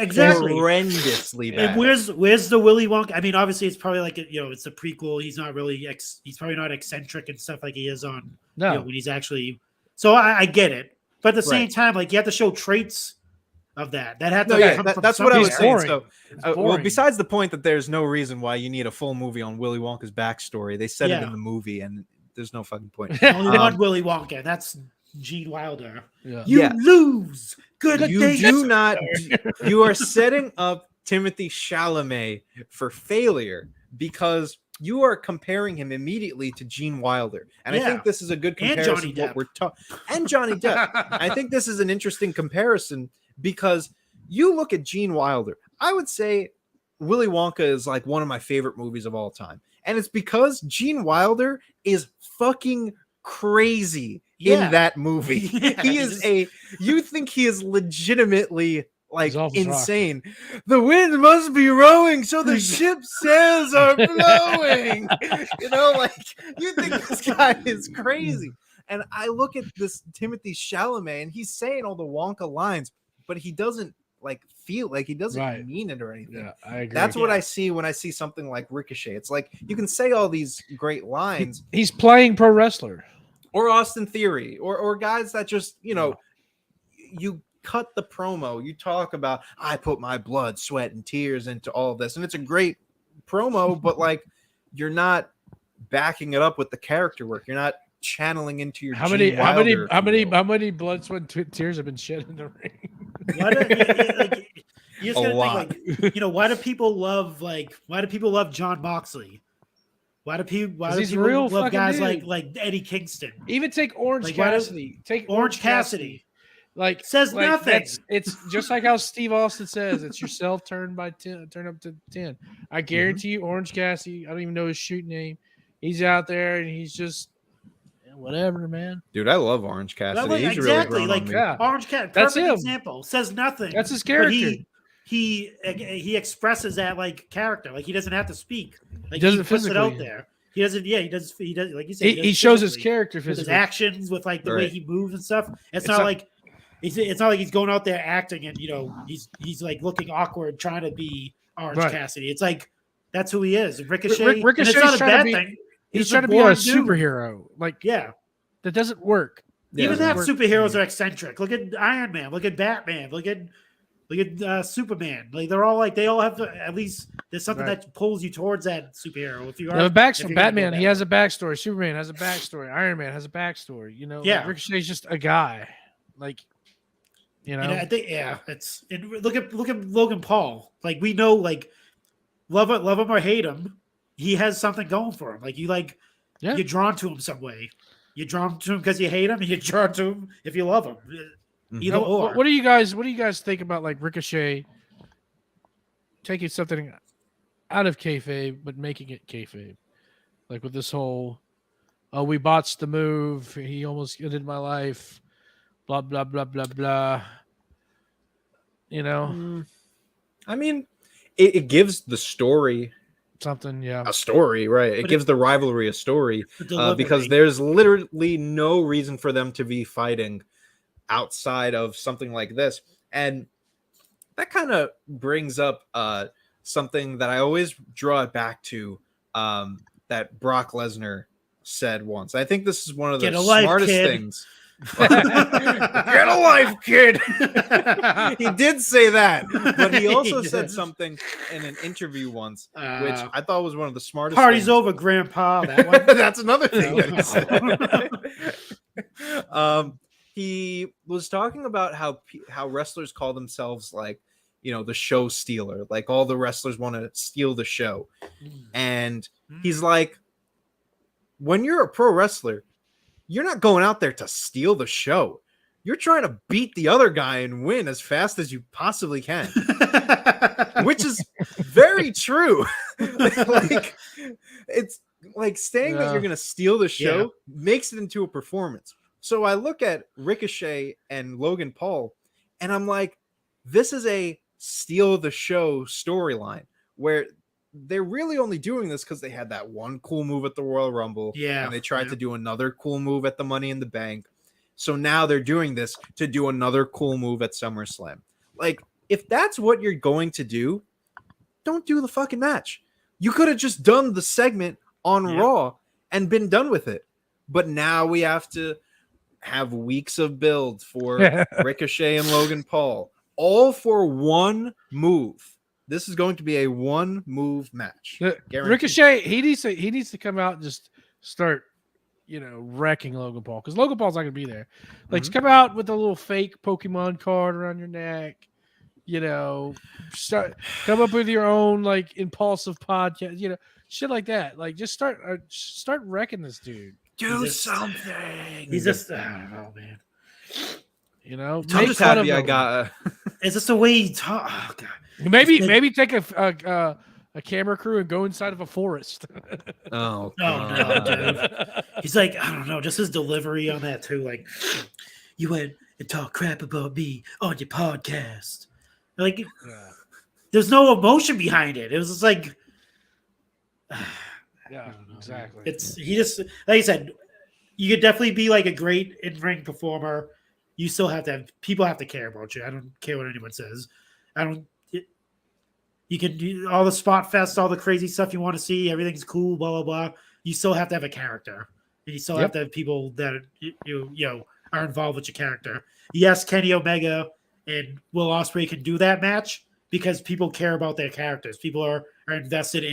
Exactly. Horrendously bad. Where's the Willy Wonka? I mean, obviously, it's probably like it's a prequel. He's not really he's probably not eccentric and stuff like he is on. No. When he's actually. So I get it, but at the same time, like you have to show traits of that. That had to. That's what I was saying. So, well, besides the point that there's no reason why you need a full movie on Willy Wonka's backstory, they said it in the movie, and there's no fucking point. Only one Willy Wonka. That's Gene Wilder. Yeah. You lose. Good. You do not. You are setting up Timothy Chalamet for failure because you are comparing him immediately to Gene Wilder. And I Yeah. think this is a good And comparison. Johnny What we're and Johnny Depp. I think this is an interesting comparison because you look at Gene Wilder. I would say Willy Wonka is like one of my favorite movies of all time. And it's because Gene Wilder is fucking crazy in that movie. He is you think he is legitimately like insane. The wind must be rowing, so the ship's sails are blowing. You know, like you think this guy is crazy. And I look at this Timothy Chalamet, and he's saying all the Wonka lines, but he doesn't like feel like he doesn't mean it or anything. Yeah, I agree. That's what I see when I see something like Ricochet. It's like you can say all these great lines. He's playing pro wrestler. Or Austin Theory, or guys that just, you know, you cut the promo. You talk about, I put my blood, sweat, and tears into all of this. And it's a great promo, but like you're not backing it up with the character work. You're not channeling into your how many blood, sweat, tears have been shed in the ring? You just gotta think, like, you know, why do people love John Moxley? Why do people love guys like Eddie Kingston? Even take Orange Cassidy. Take Orange Cassidy. Like says nothing. It's just like how Steve Austin says, it's yourself turn up to 10. I guarantee you, Orange Cassidy, I don't even know his shoot name. He's out there and he's just whatever, man. Dude, I love Orange Cassidy. Like, he's exactly really grown on me. Orange Cassidy. That's perfect him. Example. Says nothing. That's his character. He expresses that like character. Like he doesn't have to speak. Like he puts physically. it out there. He does. He does. Like you said, he shows his character physically. With his actions, with like the way he moves and stuff. It's not like he's going out there acting and, you know, he's like looking awkward trying to be Orange Cassidy. It's like that's who he is. Ricochet. Ricochet's it's not a bad thing. thing. He's trying to be a superhero. Like that doesn't work. Even that superheroes are eccentric. Look at Iron Man. Look at Batman. Look at Superman. Like they all have at least there's something that pulls you towards that superhero. If you are Batman, he has a backstory. Superman has a backstory. Iron Man has a backstory. You know, like Ricochet's just a guy. Like, you know, I think it's look at Logan Paul. Like we know, like love him or hate him, he has something going for him. Like you're drawn to him some way. You're drawn to him because you hate him, and you're drawn to him if you love him. Either or. What do you guys think about like Ricochet taking something out of kayfabe but making it kayfabe? Like with this whole, we botched the move, he almost ended my life, blah blah blah blah blah. You know, I mean, it gives the story something, a story, right? It gives the rivalry a story because there's literally no reason for them to be fighting outside of something like this. And that kind of brings up something that I always draw it back to that Brock Lesnar said once. I think this is one of the smartest things. Get a life, kid. He did say that, but he also said something in an interview once, which I thought was one of the smartest. Party's things. Over, Grandpa. That one. That's another thing that he said. He was talking about how wrestlers call themselves like, you know, the show stealer. Like all the wrestlers want to steal the show, and he's like, when you're a pro wrestler, you're not going out there to steal the show. You're trying to beat the other guy and win as fast as you possibly can, which is very true. Like, it's like saying that you're going to steal the show makes it into a performance. So I look at Ricochet and Logan Paul, and I'm like, this is a steal the show storyline where they're really only doing this because they had that one cool move at the Royal Rumble. And they tried to do another cool move at the Money in the Bank. So now they're doing this to do another cool move at SummerSlam. Like, if that's what you're going to do, don't do the fucking match. You could have just done the segment on Raw and been done with it. But now we have to have weeks of build for Ricochet and Logan Paul, all for one move. This is going to be a one move match. Ricochet, he needs to come out and just start, you know, wrecking Logan Paul, because Logan Paul's not going to be there. Like, just come out with a little fake Pokemon card around your neck, come up with your own like impulsive podcast, shit like that. Like just start wrecking this dude. Do something. He's just, I don't know, man. I'm make just fun happy of I him. got. It's just the way he talks. Oh, God. Maybe take a camera crew and go inside of a forest. Oh no, dude. He's like, I don't know, just his delivery on that too. Like, you went and talk crap about me on your podcast. Like, there's no emotion behind it. It was just like, yeah, exactly. He just, like I said, you could definitely be like a great in-ring performer. You still have to have people have to care about you. I don't care what anyone says. You can do all the spot fest, all the crazy stuff you want to see. Everything's cool, blah blah blah. You still have to have a character, and you still have to have people that are involved with your character. Yes, Kenny Omega and Will Ospreay can do that match because people care about their characters. People are invested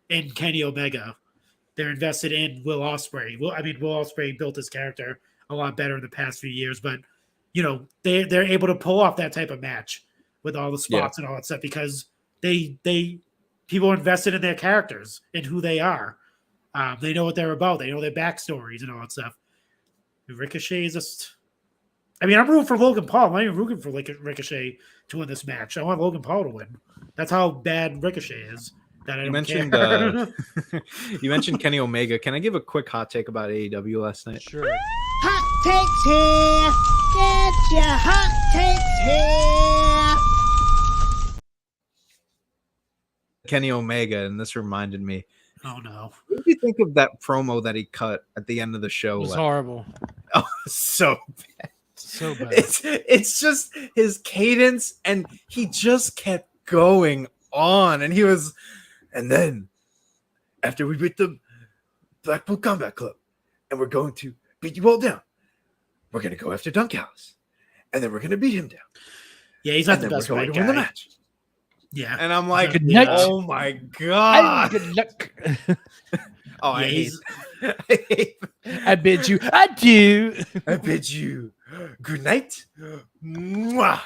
in Kenny Omega. They're invested in Will Ospreay. Will Ospreay built his character a lot better in the past few years, but they're able to pull off that type of match with all the spots and all that stuff because people are invested in their characters and who they are. They know what they're about. They know their backstories and all that stuff. Ricochet is just. I mean, I'm rooting for Logan Paul. I'm not even rooting for Ricochet to win this match. I want Logan Paul to win. That's how bad Ricochet is. That I don't care. You mentioned Kenny Omega. Can I give a quick hot take about AEW last night? Sure. Hot takes here. Get your hot takes here. Kenny Omega, and this reminded me. Oh no! What do you think of that promo that he cut at the end of the show? It was horrible. Oh, so bad. So bad. It's just his cadence, and he just kept going on, and he was, and then after we beat the Blackpool Combat Club, and we're going to beat you all down, we're gonna go after Dunkallis, and then we're gonna beat him down. Yeah, he's not and the best we're going guy. to win the match. Yeah, and I'm like, Good oh my god! Good luck. Oh, yeah, I hate. I bid you adieu. I bid you good night, mwah,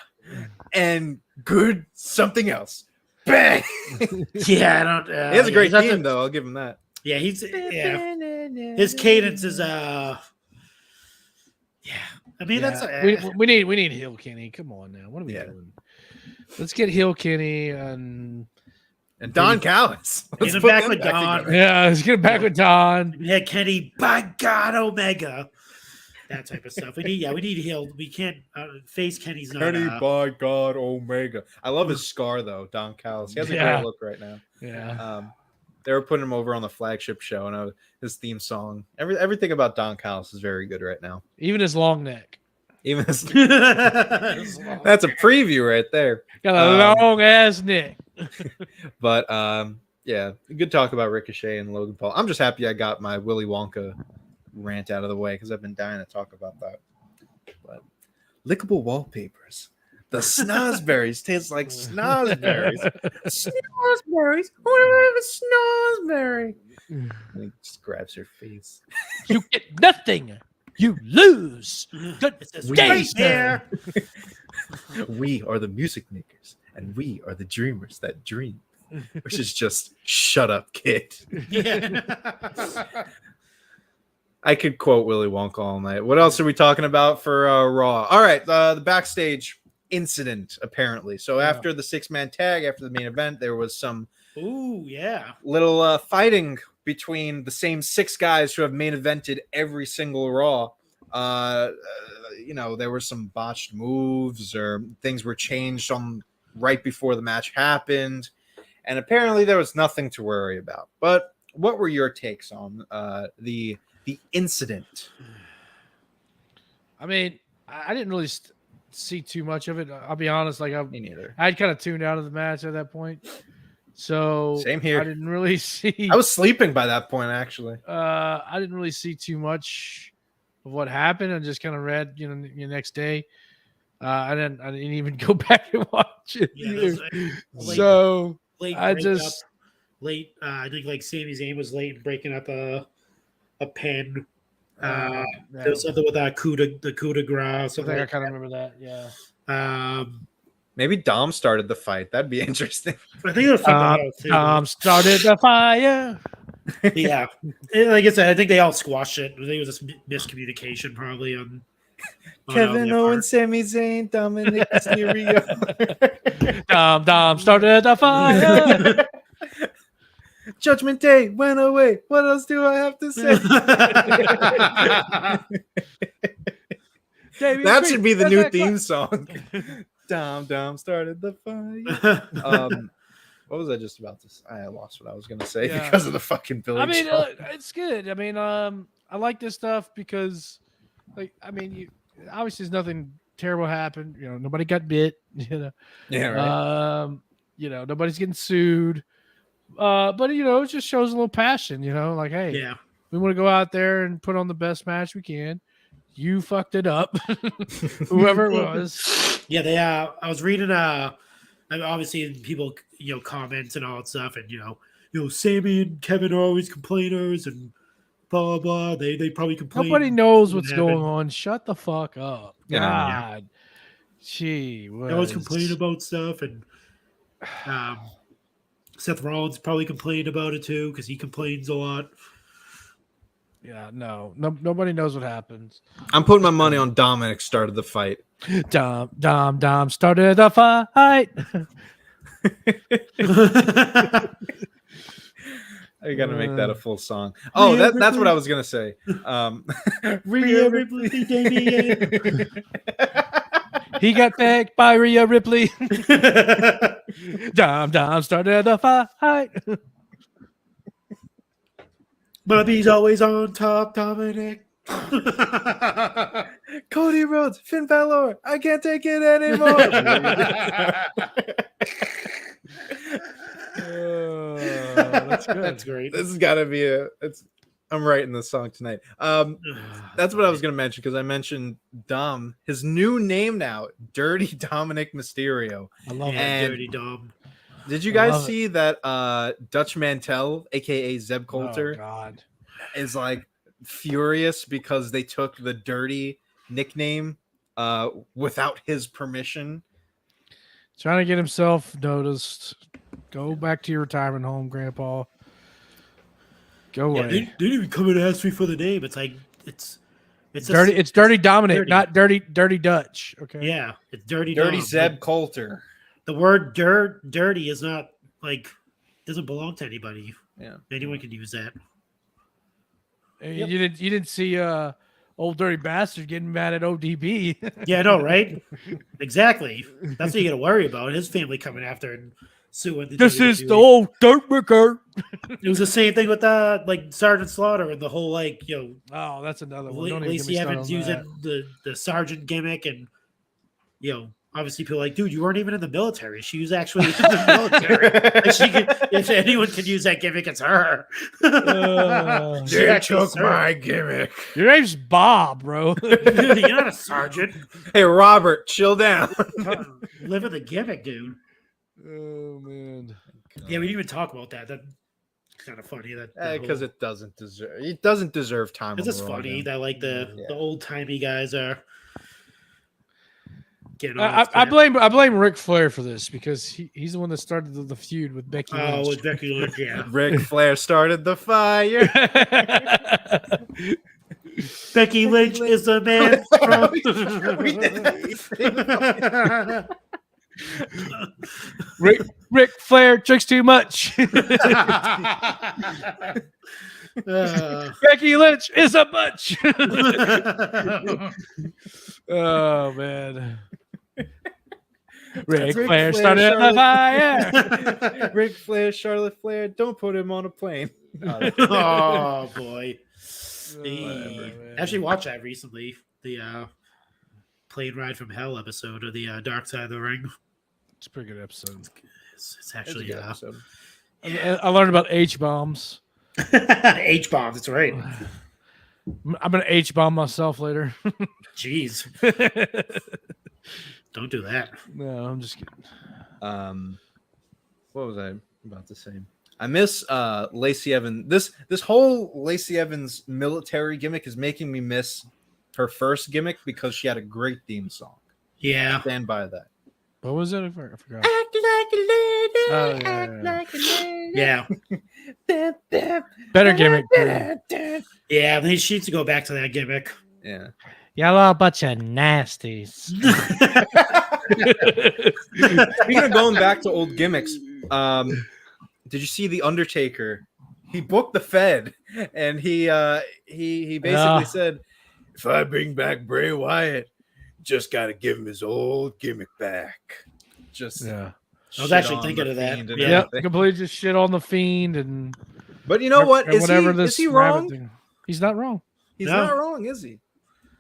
and good something else. Bang! yeah, I don't. He has a great he's not team, though. I'll give him that. Yeah, his cadence is yeah. I mean, that's we need heel Kenny. Come on now, what are we doing? Let's get heel Kenny and Don Callis. Get him back with Don. Yeah, let's get him back with Don. Yeah, Kenny. By God, Omega. That type of stuff. We need heel. We can't face Kenny's not. Kenny, by God, Omega. I love his scar though, Don Callis. He has a great look right now. Yeah. They were putting him over on the flagship show, and his theme song, everything about Don Callis is very good right now. Even his long neck. Even his, that's a preview right there. Got a long ass neck. But yeah, good talk about Ricochet and Logan Paul. I'm just happy I got my Willy Wonka rant out of the way because I've been dying to talk about that. But lickable wallpapers. The snozberries taste like snozberries. Snozberries. What is a snozberry? And he just grabs her face. You get nothing. You lose. Good day there. We are the music makers, and we are the dreamers that dream. Which is just shut up, kid. Yeah. I could quote Willy Wonka all night. What else are we talking about for Raw? All right, the backstage incident, apparently. So after the 6-man tag, after the main event, there was some little fighting between the same 6 guys who have main evented every single Raw. There were some botched moves or things were changed right before the match happened. And apparently there was nothing to worry about. But what were your takes on the incident? I mean, I didn't really see too much of it. I'll be honest. Like Me neither. I'd kind of tuned out of the match at that point. So same here. I didn't really see. I was sleeping by that point, actually. I didn't really see too much of what happened. I just kind of read, the next day. I didn't even go back and watch it. So I just late. I think like Sami Zayn was late in breaking up a pin. There was something with the coup de grace. I think I kind of remember that. Yeah. Maybe Dom started the fight. That'd be interesting. I think it was something else. Too. Started the fire. Yeah, and like I said, I think they all squashed it. I think it was just miscommunication, probably on Kevin their Owens, Sami Zayn, Dominic Mysterio. Dom started the fire. Judgment Day went away. What else do I have to say? That should be the new theme song. Dom started the fire. What was I just about to say? I lost what I was going to say because of the fucking Billy. I mean, it's good. I mean, I like this stuff because, like, I mean, obviously, there's nothing terrible happened. You know, nobody got bit. You know, yeah, right. You know, nobody's getting sued. But you know, it just shows a little passion. You know, like, hey, yeah, we want to go out there and put on the best match we can. You fucked it up, whoever it was. Yeah, they. I was reading. Obviously, people comment and all that stuff, and Sammy and Kevin are always complainers and blah blah. They probably complain. Nobody knows what's going on. Shut the fuck up. Yeah, God, gee, they always complain about stuff, and Seth Rollins probably complained about it too because he complains a lot. Yeah, no, nobody knows what happens. I'm putting my money on Dominic started the fight. Dom started the fight. I gotta make that a full song. Oh, that's what I was gonna say. Rhea Ripley, Damien. He got tagged by Rhea Ripley. Dom started the fight. Bobby's always on top, Dominic. Cody Rhodes, Finn Balor, I can't take it anymore. That's good. That's great. This has got to be I'm writing this song tonight. That's what I was going to mention because I mentioned Dom. His new name now, Dirty Dominic Mysterio. I love it. Dirty Dom. Did you guys see that Dutch Mantel, aka Zeb Coulter, is like furious because they took the Dirty nickname without his permission? Trying to get himself noticed. Go back to your retirement home, Grandpa. Go away. They didn't even come and ask me for the name. It's like it's dirty. It's Dirty Dominic, not Dirty Dutch. Okay. Yeah, it's Dirty Dom, Zeb Coulter. The word dirty is not doesn't belong to anybody. Yeah, anyone can use that. Yep. You didn't see old dirty bastard getting mad at ODB. Yeah, I know, right? Exactly. That's what you got to worry about. His family coming after and suing. This is the old Turnbuckle. It was the same thing with Sergeant Slaughter and the whole Oh, that's another one. Lacey Evans using the sergeant gimmick and obviously people are like, dude, you weren't even in the military. She was actually in the military. If anyone can use that gimmick, it's her. They took my gimmick. Your name's Bob, bro. You're not a sergeant. Hey, Robert, chill down. Live with the gimmick, dude. Oh man. Yeah, we didn't even talk about that. That's kind of funny. Because it doesn't deserve time. It's just funny that the old timey guys are. I blame Ric Flair for this because he's the one that started the feud with Becky Lynch. Oh, with Becky Lynch, yeah. Ric Flair started the fire. Becky Lynch is the man. Ric Flair drinks too much. Becky Lynch is a butch. Oh man. Ric Flair started the fire. Ric Flair, Charlotte Flair, don't put him on a plane. Oh boy. Actually watched that recently. The Plane Ride from Hell episode of the Dark Side of the Ring. It's a pretty good episode. It's actually a good episode. I learned about H-bombs. H-bombs, that's right. I'm gonna H-bomb myself later. Jeez. Don't do that. No, I'm just kidding. What was I about to say? I miss Lacey Evans. This whole Lacey Evans military gimmick is making me miss her first gimmick because she had a great theme song. Yeah. Stand by that. What was it? I forgot. Act like a lady. Oh, yeah, Act yeah. like a lady. Yeah. Better gimmick. Too. Yeah, they need to go back to that gimmick. Yeah. Y'all are a bunch of nasties. Speaking of going back to old gimmicks, did you see the Undertaker? He booked the Fed, and he basically said, "If I bring back Bray Wyatt, just got to give him his old gimmick back." Just I was actually thinking of that. Yeah, completely just shit on the Fiend and. But you know what? Is he wrong? Thing. He's not wrong. He's not wrong, is he?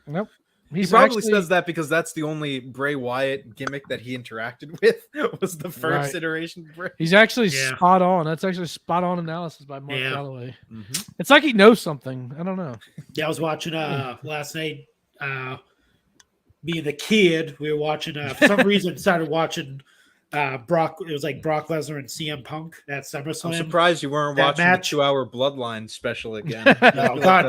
Nope. He probably says that because that's the only Bray Wyatt gimmick that he interacted with was the first iteration. Of Bray. He's actually spot on. That's actually spot on analysis by Mark Galloway. Mm-hmm. It's like he knows something. I don't know. Yeah, I was watching last night. Me and the kid, we were watching. For some reason, started watching Brock. It was like Brock Lesnar and CM Punk at SummerSlam. I'm surprised you weren't watching match. the 2-hour Bloodline special again. No, God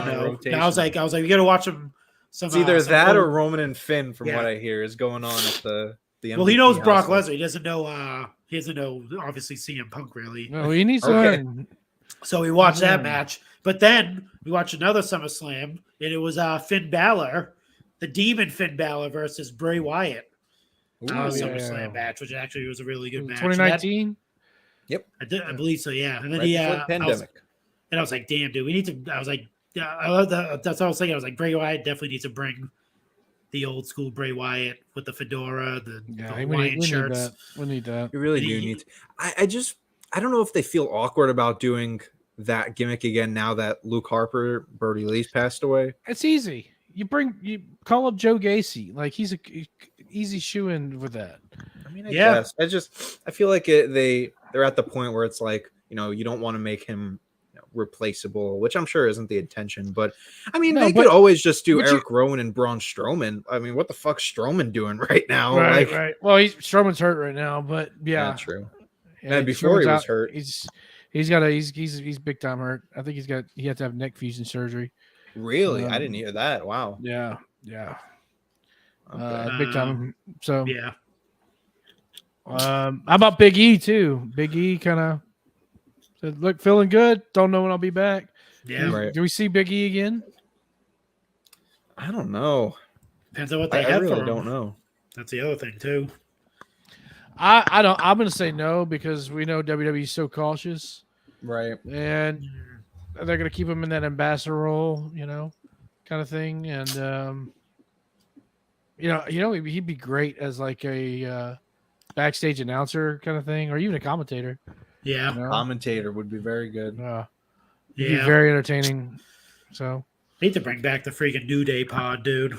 no. And I was like, we got to watch them. It's either that or Roman and Finn, from what I hear, is going on at the Well, he knows Brock Lesnar. He doesn't know. He doesn't know. Obviously, CM Punk really. No, he needs to learn. So we watched that match, but then we watched another SummerSlam, and it was Finn Balor, the Demon Finn Balor versus Bray Wyatt. SummerSlam match, which actually was a really good match. 2019. Yep, I believe so. Yeah, and then pandemic. I was like, damn, dude, we need to. I was like, I love that. That's what I was thinking. I was like, Bray Wyatt definitely needs to bring the old school Bray Wyatt with the fedora, the Hawaiian shirts. We need that. You really do need to. I don't know if they feel awkward about doing that gimmick again now that Luke Harper, Brody Lee's passed away. It's easy. You call up Joe Gacy. Like he's a easy shoe-in with that. I mean, I guess. I feel like they're at the point where it's like, you don't want to make him replaceable, which I'm sure isn't the intention, but I mean, they could always just do Eric Rowan and Braun Strowman. I mean, what the fuck's Strowman doing right now? Right. Well, Strowman's hurt right now, but yeah, true. Yeah, before he was hurt, he's big time hurt. I think he had to have neck fusion surgery. Really, I didn't hear that. Wow. Yeah. Okay. Big time. So yeah. How about Big E too? Big E kind of said, "Look, feeling good. Don't know when I'll be back." Yeah. Right. Do we see Big E again? I don't know. Depends on what they I have really for him. don't know. That's the other thing too. I don't. I'm going to say no because we know WWE's so cautious, right? And they're going to keep him in that ambassador role, kind of thing. And he'd be great as like a backstage announcer kind of thing, or even a commentator. Yeah, commentator would be very good. He'd be very entertaining. So need to bring back the freaking New Day pod, dude.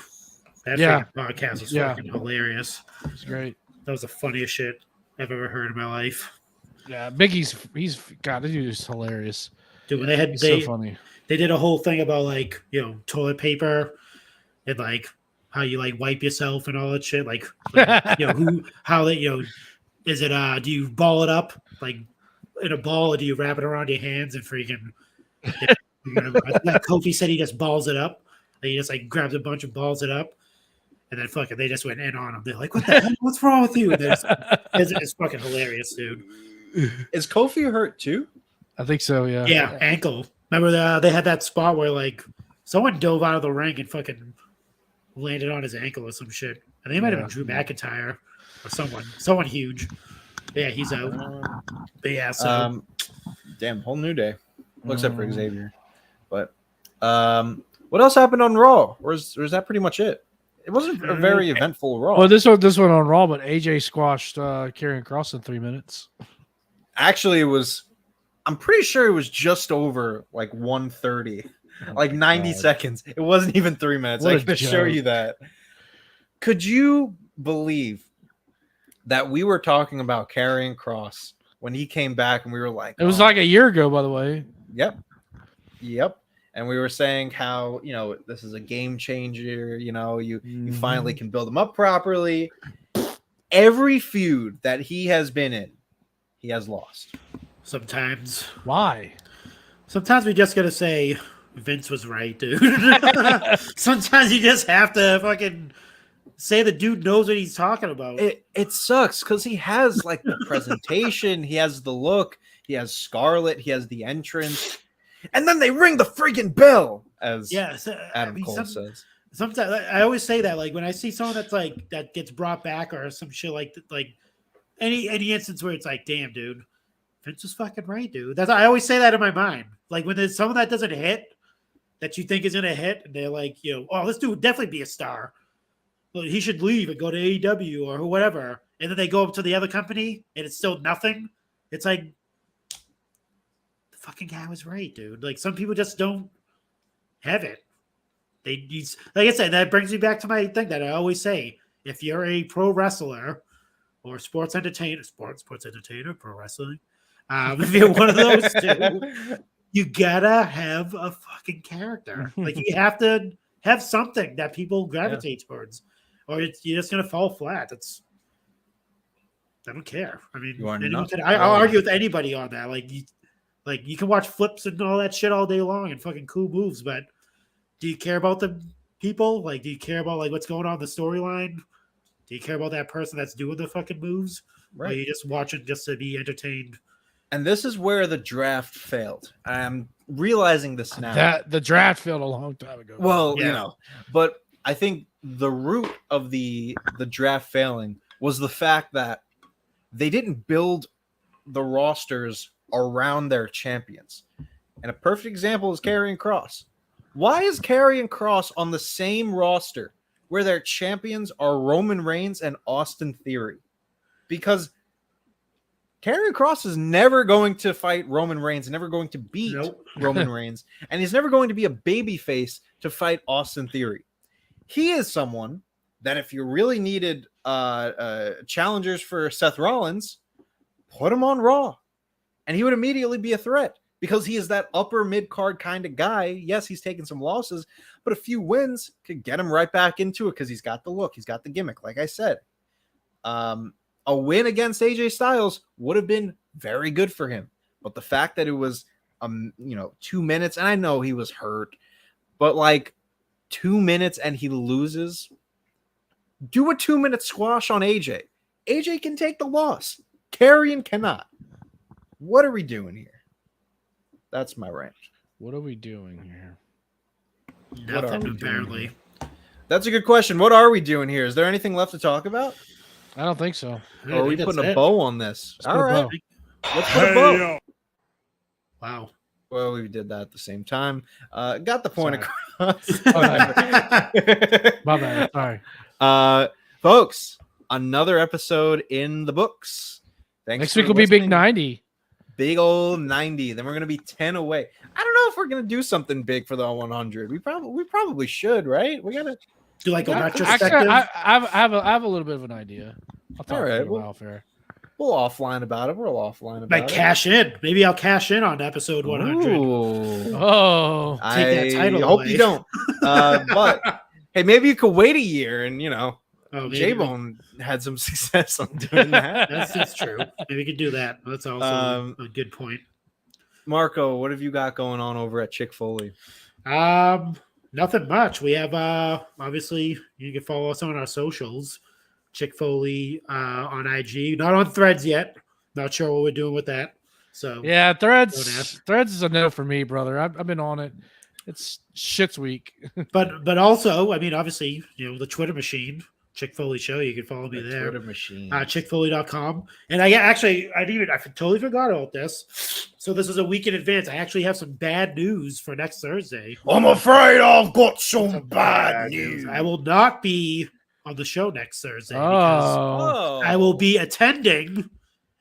That freaking podcast was fucking hilarious. It's great. That was the funniest shit I've ever heard in my life. Yeah, Biggie's God, this dude is hilarious. Dude, when so funny. They did a whole thing about like, toilet paper and like how you like wipe yourself and all that shit. Like is it do you ball it up like in a ball or do you wrap it around your hands and freaking Kofi said he just balls it up. He just like grabs a bunch of balls it up. And then fucking they just went in on him. They're like, "What the hell? What's wrong with you?" It's fucking hilarious, dude. Is Kofi hurt too? I think so. Yeah. Yeah, ankle. Remember they had that spot where like someone dove out of the ring and fucking landed on his ankle or some shit. I think it might have been Drew McIntyre or someone huge. But yeah, he's out. But yeah, so damn, whole New Day, except for Xavier. But what else happened on Raw? Or is that pretty much it? It wasn't a very eventful Raw. Well, this one on Raw, but AJ squashed Karrion Kross in 3 minutes. Actually, it was. I'm pretty sure it was just over like 1:30, like 90 seconds. It wasn't even 3 minutes. I can show you that. Could you believe that we were talking about Karrion Kross when he came back, and we were like, it was like a year ago, by the way. Yep. And we were saying how, this is a game changer. You finally can build him up properly. Every feud that he has been in, he has lost. Sometimes. Why? Sometimes we just got to say Vince was right, dude. Sometimes you just have to fucking say the dude knows what he's talking about. It sucks because he has like the presentation, he has the look, he has Scarlett, he has the entrance, and then they ring the freaking bell, as Adam Cole says. Sometimes I always say that, like when I see someone that's like that gets brought back or some shit like any instance where it's like, damn, dude, Vince was fucking right, dude. That's I always say that in my mind. Like when there's someone that doesn't hit, that you think is gonna hit, and they're like, oh, this dude would definitely be a star. Well, he should leave and go to AEW or whatever. And then they go up to the other company and it's still nothing. It's like the fucking guy was right, dude. Like some people just don't have it. Like I said, that brings me back to my thing that I always say: if you're a pro wrestler or sports entertainer, pro wrestling, if you're one of those two, you gotta have a fucking character. Like you have to have something that people gravitate towards, or you're just gonna fall flat. I don't care. I mean, I'll argue with anybody on that. Like you can watch flips and all that shit all day long and fucking cool moves, but do you care about the people? Like, do you care about like what's going on in the storyline? Do you care about that person that's doing the fucking moves? Right. Or are you just watching just to be entertained? And this is where the draft failed. I'm realizing this now. That the draft failed a long time ago. Well, but I think the root of the draft failing was the fact that they didn't build the rosters around their champions. And a perfect example is Karrion Kross. Why is Karrion Kross on the same roster where their champions are Roman Reigns and Austin Theory? Because Karrion Kross is never going to fight Roman Reigns, never going to beat Roman Reigns, and he's never going to be a babyface to fight Austin Theory. He is someone that if you really needed challengers for Seth Rollins, put him on Raw, and he would immediately be a threat. Because he is that upper mid-card kind of guy. Yes, he's taken some losses, but a few wins could get him right back into it because he's got the look. He's got the gimmick, like I said. A win against AJ Styles would have been very good for him. But the fact that it was, 2 minutes, and I know he was hurt, but like 2 minutes and he loses, do a 2-minute squash on AJ. AJ can take the loss. Karrion cannot. What are we doing here? That's my rant. What are we doing here? Nothing, apparently. That's a good question. What are we doing here? Is there anything left to talk about? I don't think so. Or are we putting a bow on this? All right. Let's put a bow. Wow. Well, we did that at the same time. Got the point across. My bad. Sorry. Folks, another episode in the books. Thanks. Next week will be Big 90. Big old 90. Then we're gonna be 10 away. I don't know if we're gonna do something big for the 100. We probably should, right? We gotta do like a retrospective. Actually, I have a little bit of an idea. I'll talk to you off air. We'll offline about it. We'll offline about it. Cash in. Maybe I'll cash in on episode 100. Ooh. Oh, take that title. I hope you don't. But hey, maybe you could wait a year and J-Bone had some success on doing that. That's true. Maybe we could do that. That's also a good point. Marco, what have you got going on over at Chick-Foley? Nothing much. We have obviously you can follow us on our socials. Chick-Foley on IG, not on Threads yet. Not sure what we're doing with that. So yeah, Threads is a no for me, brother. I've been on it. It's shit's week. but also, I mean, obviously, the Twitter machine. Chick-Foley Show. You can follow me there. Twitter machine. Chickfoley.com. And I totally forgot about this. So this is a week in advance. I actually have some bad news for next Thursday. I'm afraid I've got some bad news. I will not be on the show next Thursday because I will be attending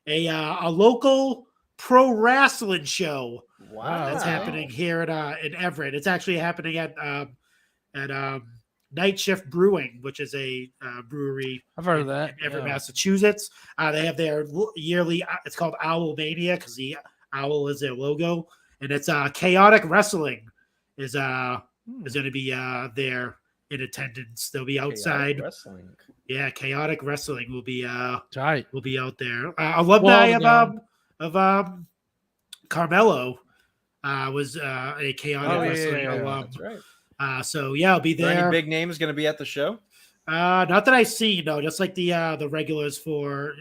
a local pro wrestling show. Wow. That's happening here in Everett. It's actually happening at Night Shift Brewing, which is a brewery. I've heard of that. In Everett, Massachusetts. They have their yearly. It's called Owl Mania because the owl is their logo, and it's Chaotic Wrestling is going to be there in attendance. They'll be outside. Yeah, Chaotic Wrestling will be tight. Will be out there. Alumni of Carmelo was a Chaotic Wrestling alum. That's right. So yeah, I'll be there. Any big names going to be at the show? Not that I see, no, just like the regulars for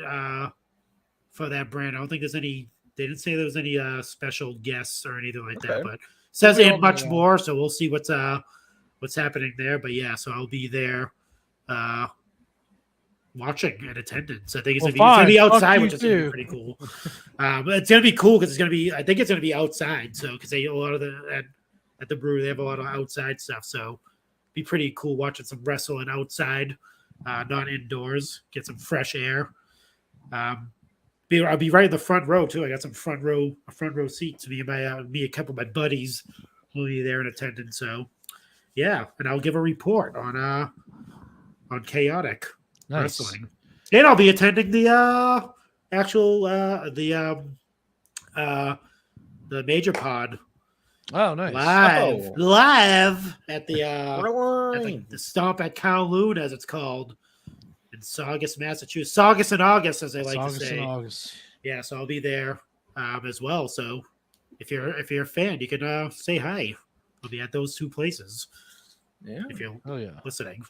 that brand. I don't think there's any. They didn't say there was any special guests or anything like that, but says and much more. So we'll see what's happening there. But yeah, so I'll be there, watching in attendance. I think it's gonna be outside, which is gonna be pretty cool. But it's gonna be cool because it's gonna be. I think it's gonna be outside. So because they a lot of at the brewery they have a lot of outside stuff. So be pretty cool watching some wrestling outside, not indoors. Get some fresh air. I'll be right in the front row too. I got some front row seats. Me and a couple of my buddies will be there in attendance. So yeah, and I'll give a report on Chaotic Wrestling, and I'll be attending the actual the major pod. Oh, nice! Live at the Stomp at Kowloon, as it's called. In Saugus, Massachusetts. Saugus in August, as they like to say. August. Yeah, so I'll be there as well. So if you're a fan, you can say hi. I'll be at those two places. Yeah. If you're listening.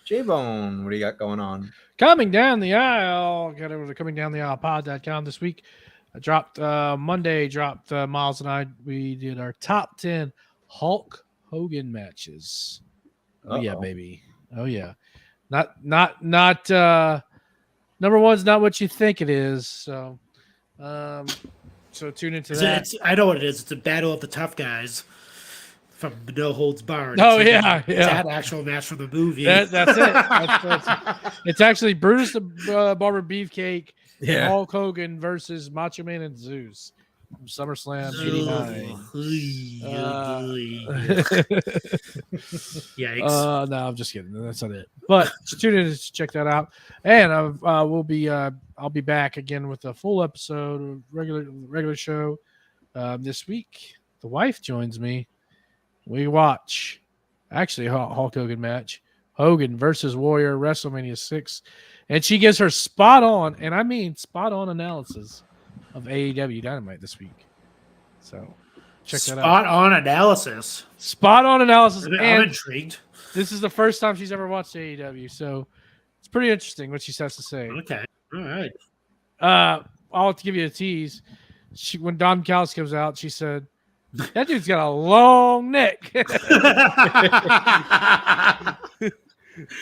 J-Bone, what do you got going on? Coming down the aisle. Got over to comingdowntheaislepod.com this week. I dropped Monday, Miles and I. We did our top 10 Hulk Hogan matches. Oh, yeah, baby. Oh, yeah. Not number one's not what you think it is. So tune into that. I know what it is. It's a battle of the tough guys from No Holds Barred. It's that actual match from the movie. That's it. It's actually Brutus the Barber Beefcake and Hulk Hogan versus Macho Man and Zeus from SummerSlam '89. Yikes! No, I'm just kidding. That's not it. But tune in to check that out, and I'll be back again with a full episode of regular show this week. The wife joins me. We watch actually a Hulk Hogan match, Hogan versus Warrior, WrestleMania 6, and she gives her spot on, and I mean spot on analysis of AEW Dynamite this week. So check that out. Spot on analysis. I'm intrigued. This is the first time she's ever watched AEW, so it's pretty interesting what she has to say. Okay. All right. I'll have to give you a tease. When Don Callis comes out, she said, "That dude's got a long neck."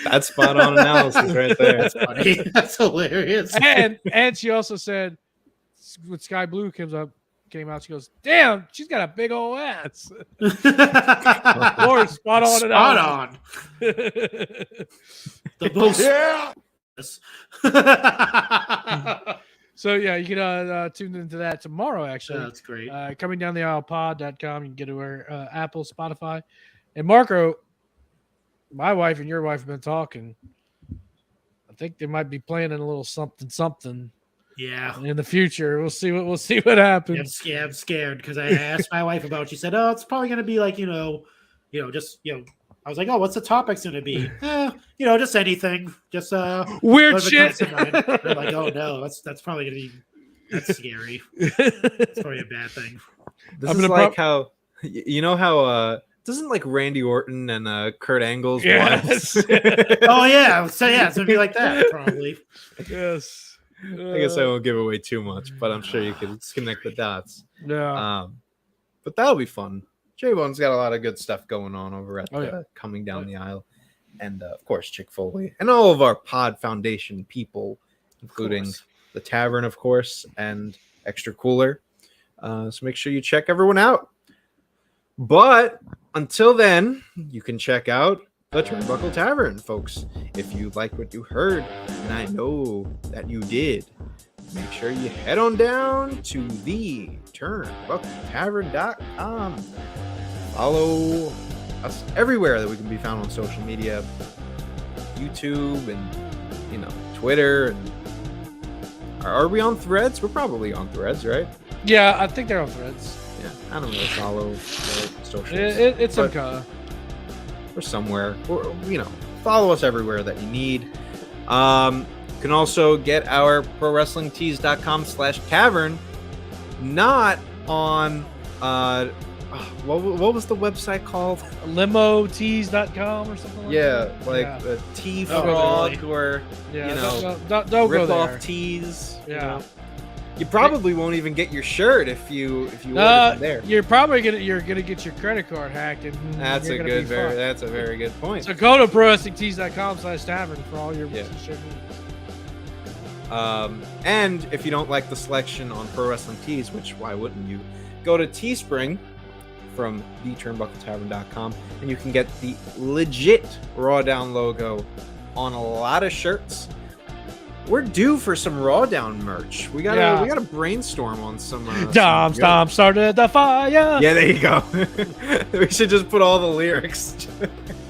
That's spot on analysis right there. That's funny. That's hilarious. And she also said, when Sky Blue came out, she goes, "Damn, she's got a big old ass." Or spot on. Spot on. The most. Yeah. So yeah, you can tune into that tomorrow. Actually, that's great. Comingdowntheaislepod.com. You can get to where Apple, Spotify, and Marco. My wife and your wife have been talking. I think they might be planning a little something. Yeah. In the future, we'll see what happens. Yeah, I'm scared because I asked my wife about it. She said, "Oh, it's probably going to be like just I was like, "Oh, what's the topic's going to be?" Just anything, just weird shit. I'm like, "Oh no, that's probably going to be that's scary. It's probably a bad thing." This is like how how doesn't like Randy Orton and Kurt Angle's wives? Oh yeah, so yeah, it's gonna be like that probably. Yes. I guess I won't give away too much, but I'm sure you can connect the dots. Yeah. But that'll be fun. J-Bone's got a lot of good stuff going on over at Coming Down the Aisle. And of course, Chick Foley and all of our Pod Foundation people, including the Tavern, of course, and Extra Cooler. So make sure you check everyone out. But until then, you can check out the Turnbuckle Tavern, folks. If you like what you heard, and I know that you did, make sure you head on down to the turnbuckletavern.com. Follow us everywhere that we can be found on social media, YouTube and Twitter. And are we on Threads? We're probably on Threads, right? Yeah, I think they're on Threads. Yeah, I don't really follow socials. It's some kind of. Or somewhere. Or, follow us everywhere that you need. You can also get our ProWrestlingTees.com/tavern, not on what was the website called? Limotees.com or something like that. Like the Tea Don't Frog go or Yeah, you know, don't go rip there. off tees. Yeah. You know. You probably won't even get your shirt if you order from there. You're probably gonna get your credit card hacked, and That's you're a gonna be fucked. that's a very good point. So go to prowrestlingtees.com/tavern for all your shit needs. And if you don't like the selection on Pro Wrestling Tees, which why wouldn't you, go to Teespring from theturnbuckletavern.com and you can get the legit RAWDOWN logo on a lot of shirts. We're due for some RAWDOWN merch. We gotta brainstorm on some. Dom Stomp started the fire. Yeah, there you go. We should just put all the lyrics.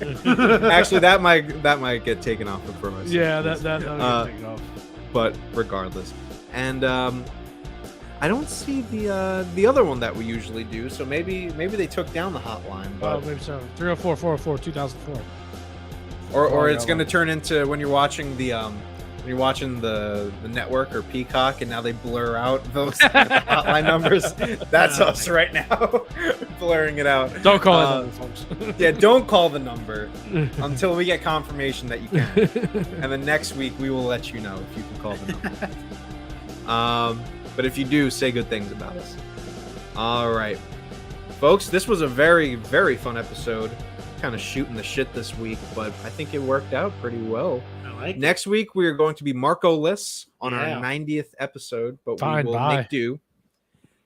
Actually, that might get taken off the Pro Wrestling. Yeah, Tees. that'll get taken off. But regardless, and I don't see the other one that we usually do. So maybe they took down the hotline. But, Maybe so. 304-404-2004. or it's going to turn into when you're watching the network or Peacock, and now they blur out those hotline numbers. That's us right now, blurring it out. Don't call it number, folks. Yeah, don't call the number until we get confirmation that you can. And then next week we will let you know if you can call the number. But if you do, say good things about us. All right, folks, this was a very, very fun episode. Kind of shooting the shit this week, but I think it worked out pretty well. Next week we are going to be Marco-less on our 90th episode, but we will make do.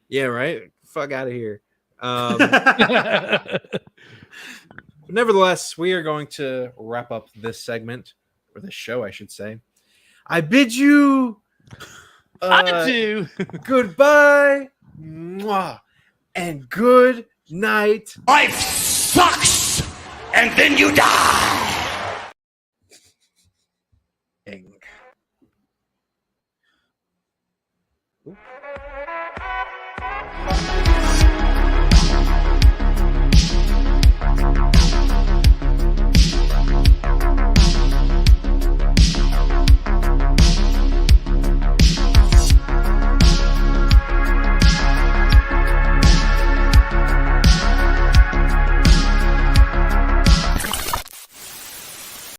Yeah, right. Fuck out of here. But nevertheless, we are going to wrap up this segment, or this show, I should say. I bid you goodbye, mwah, and good night. Life sucks, and then you die.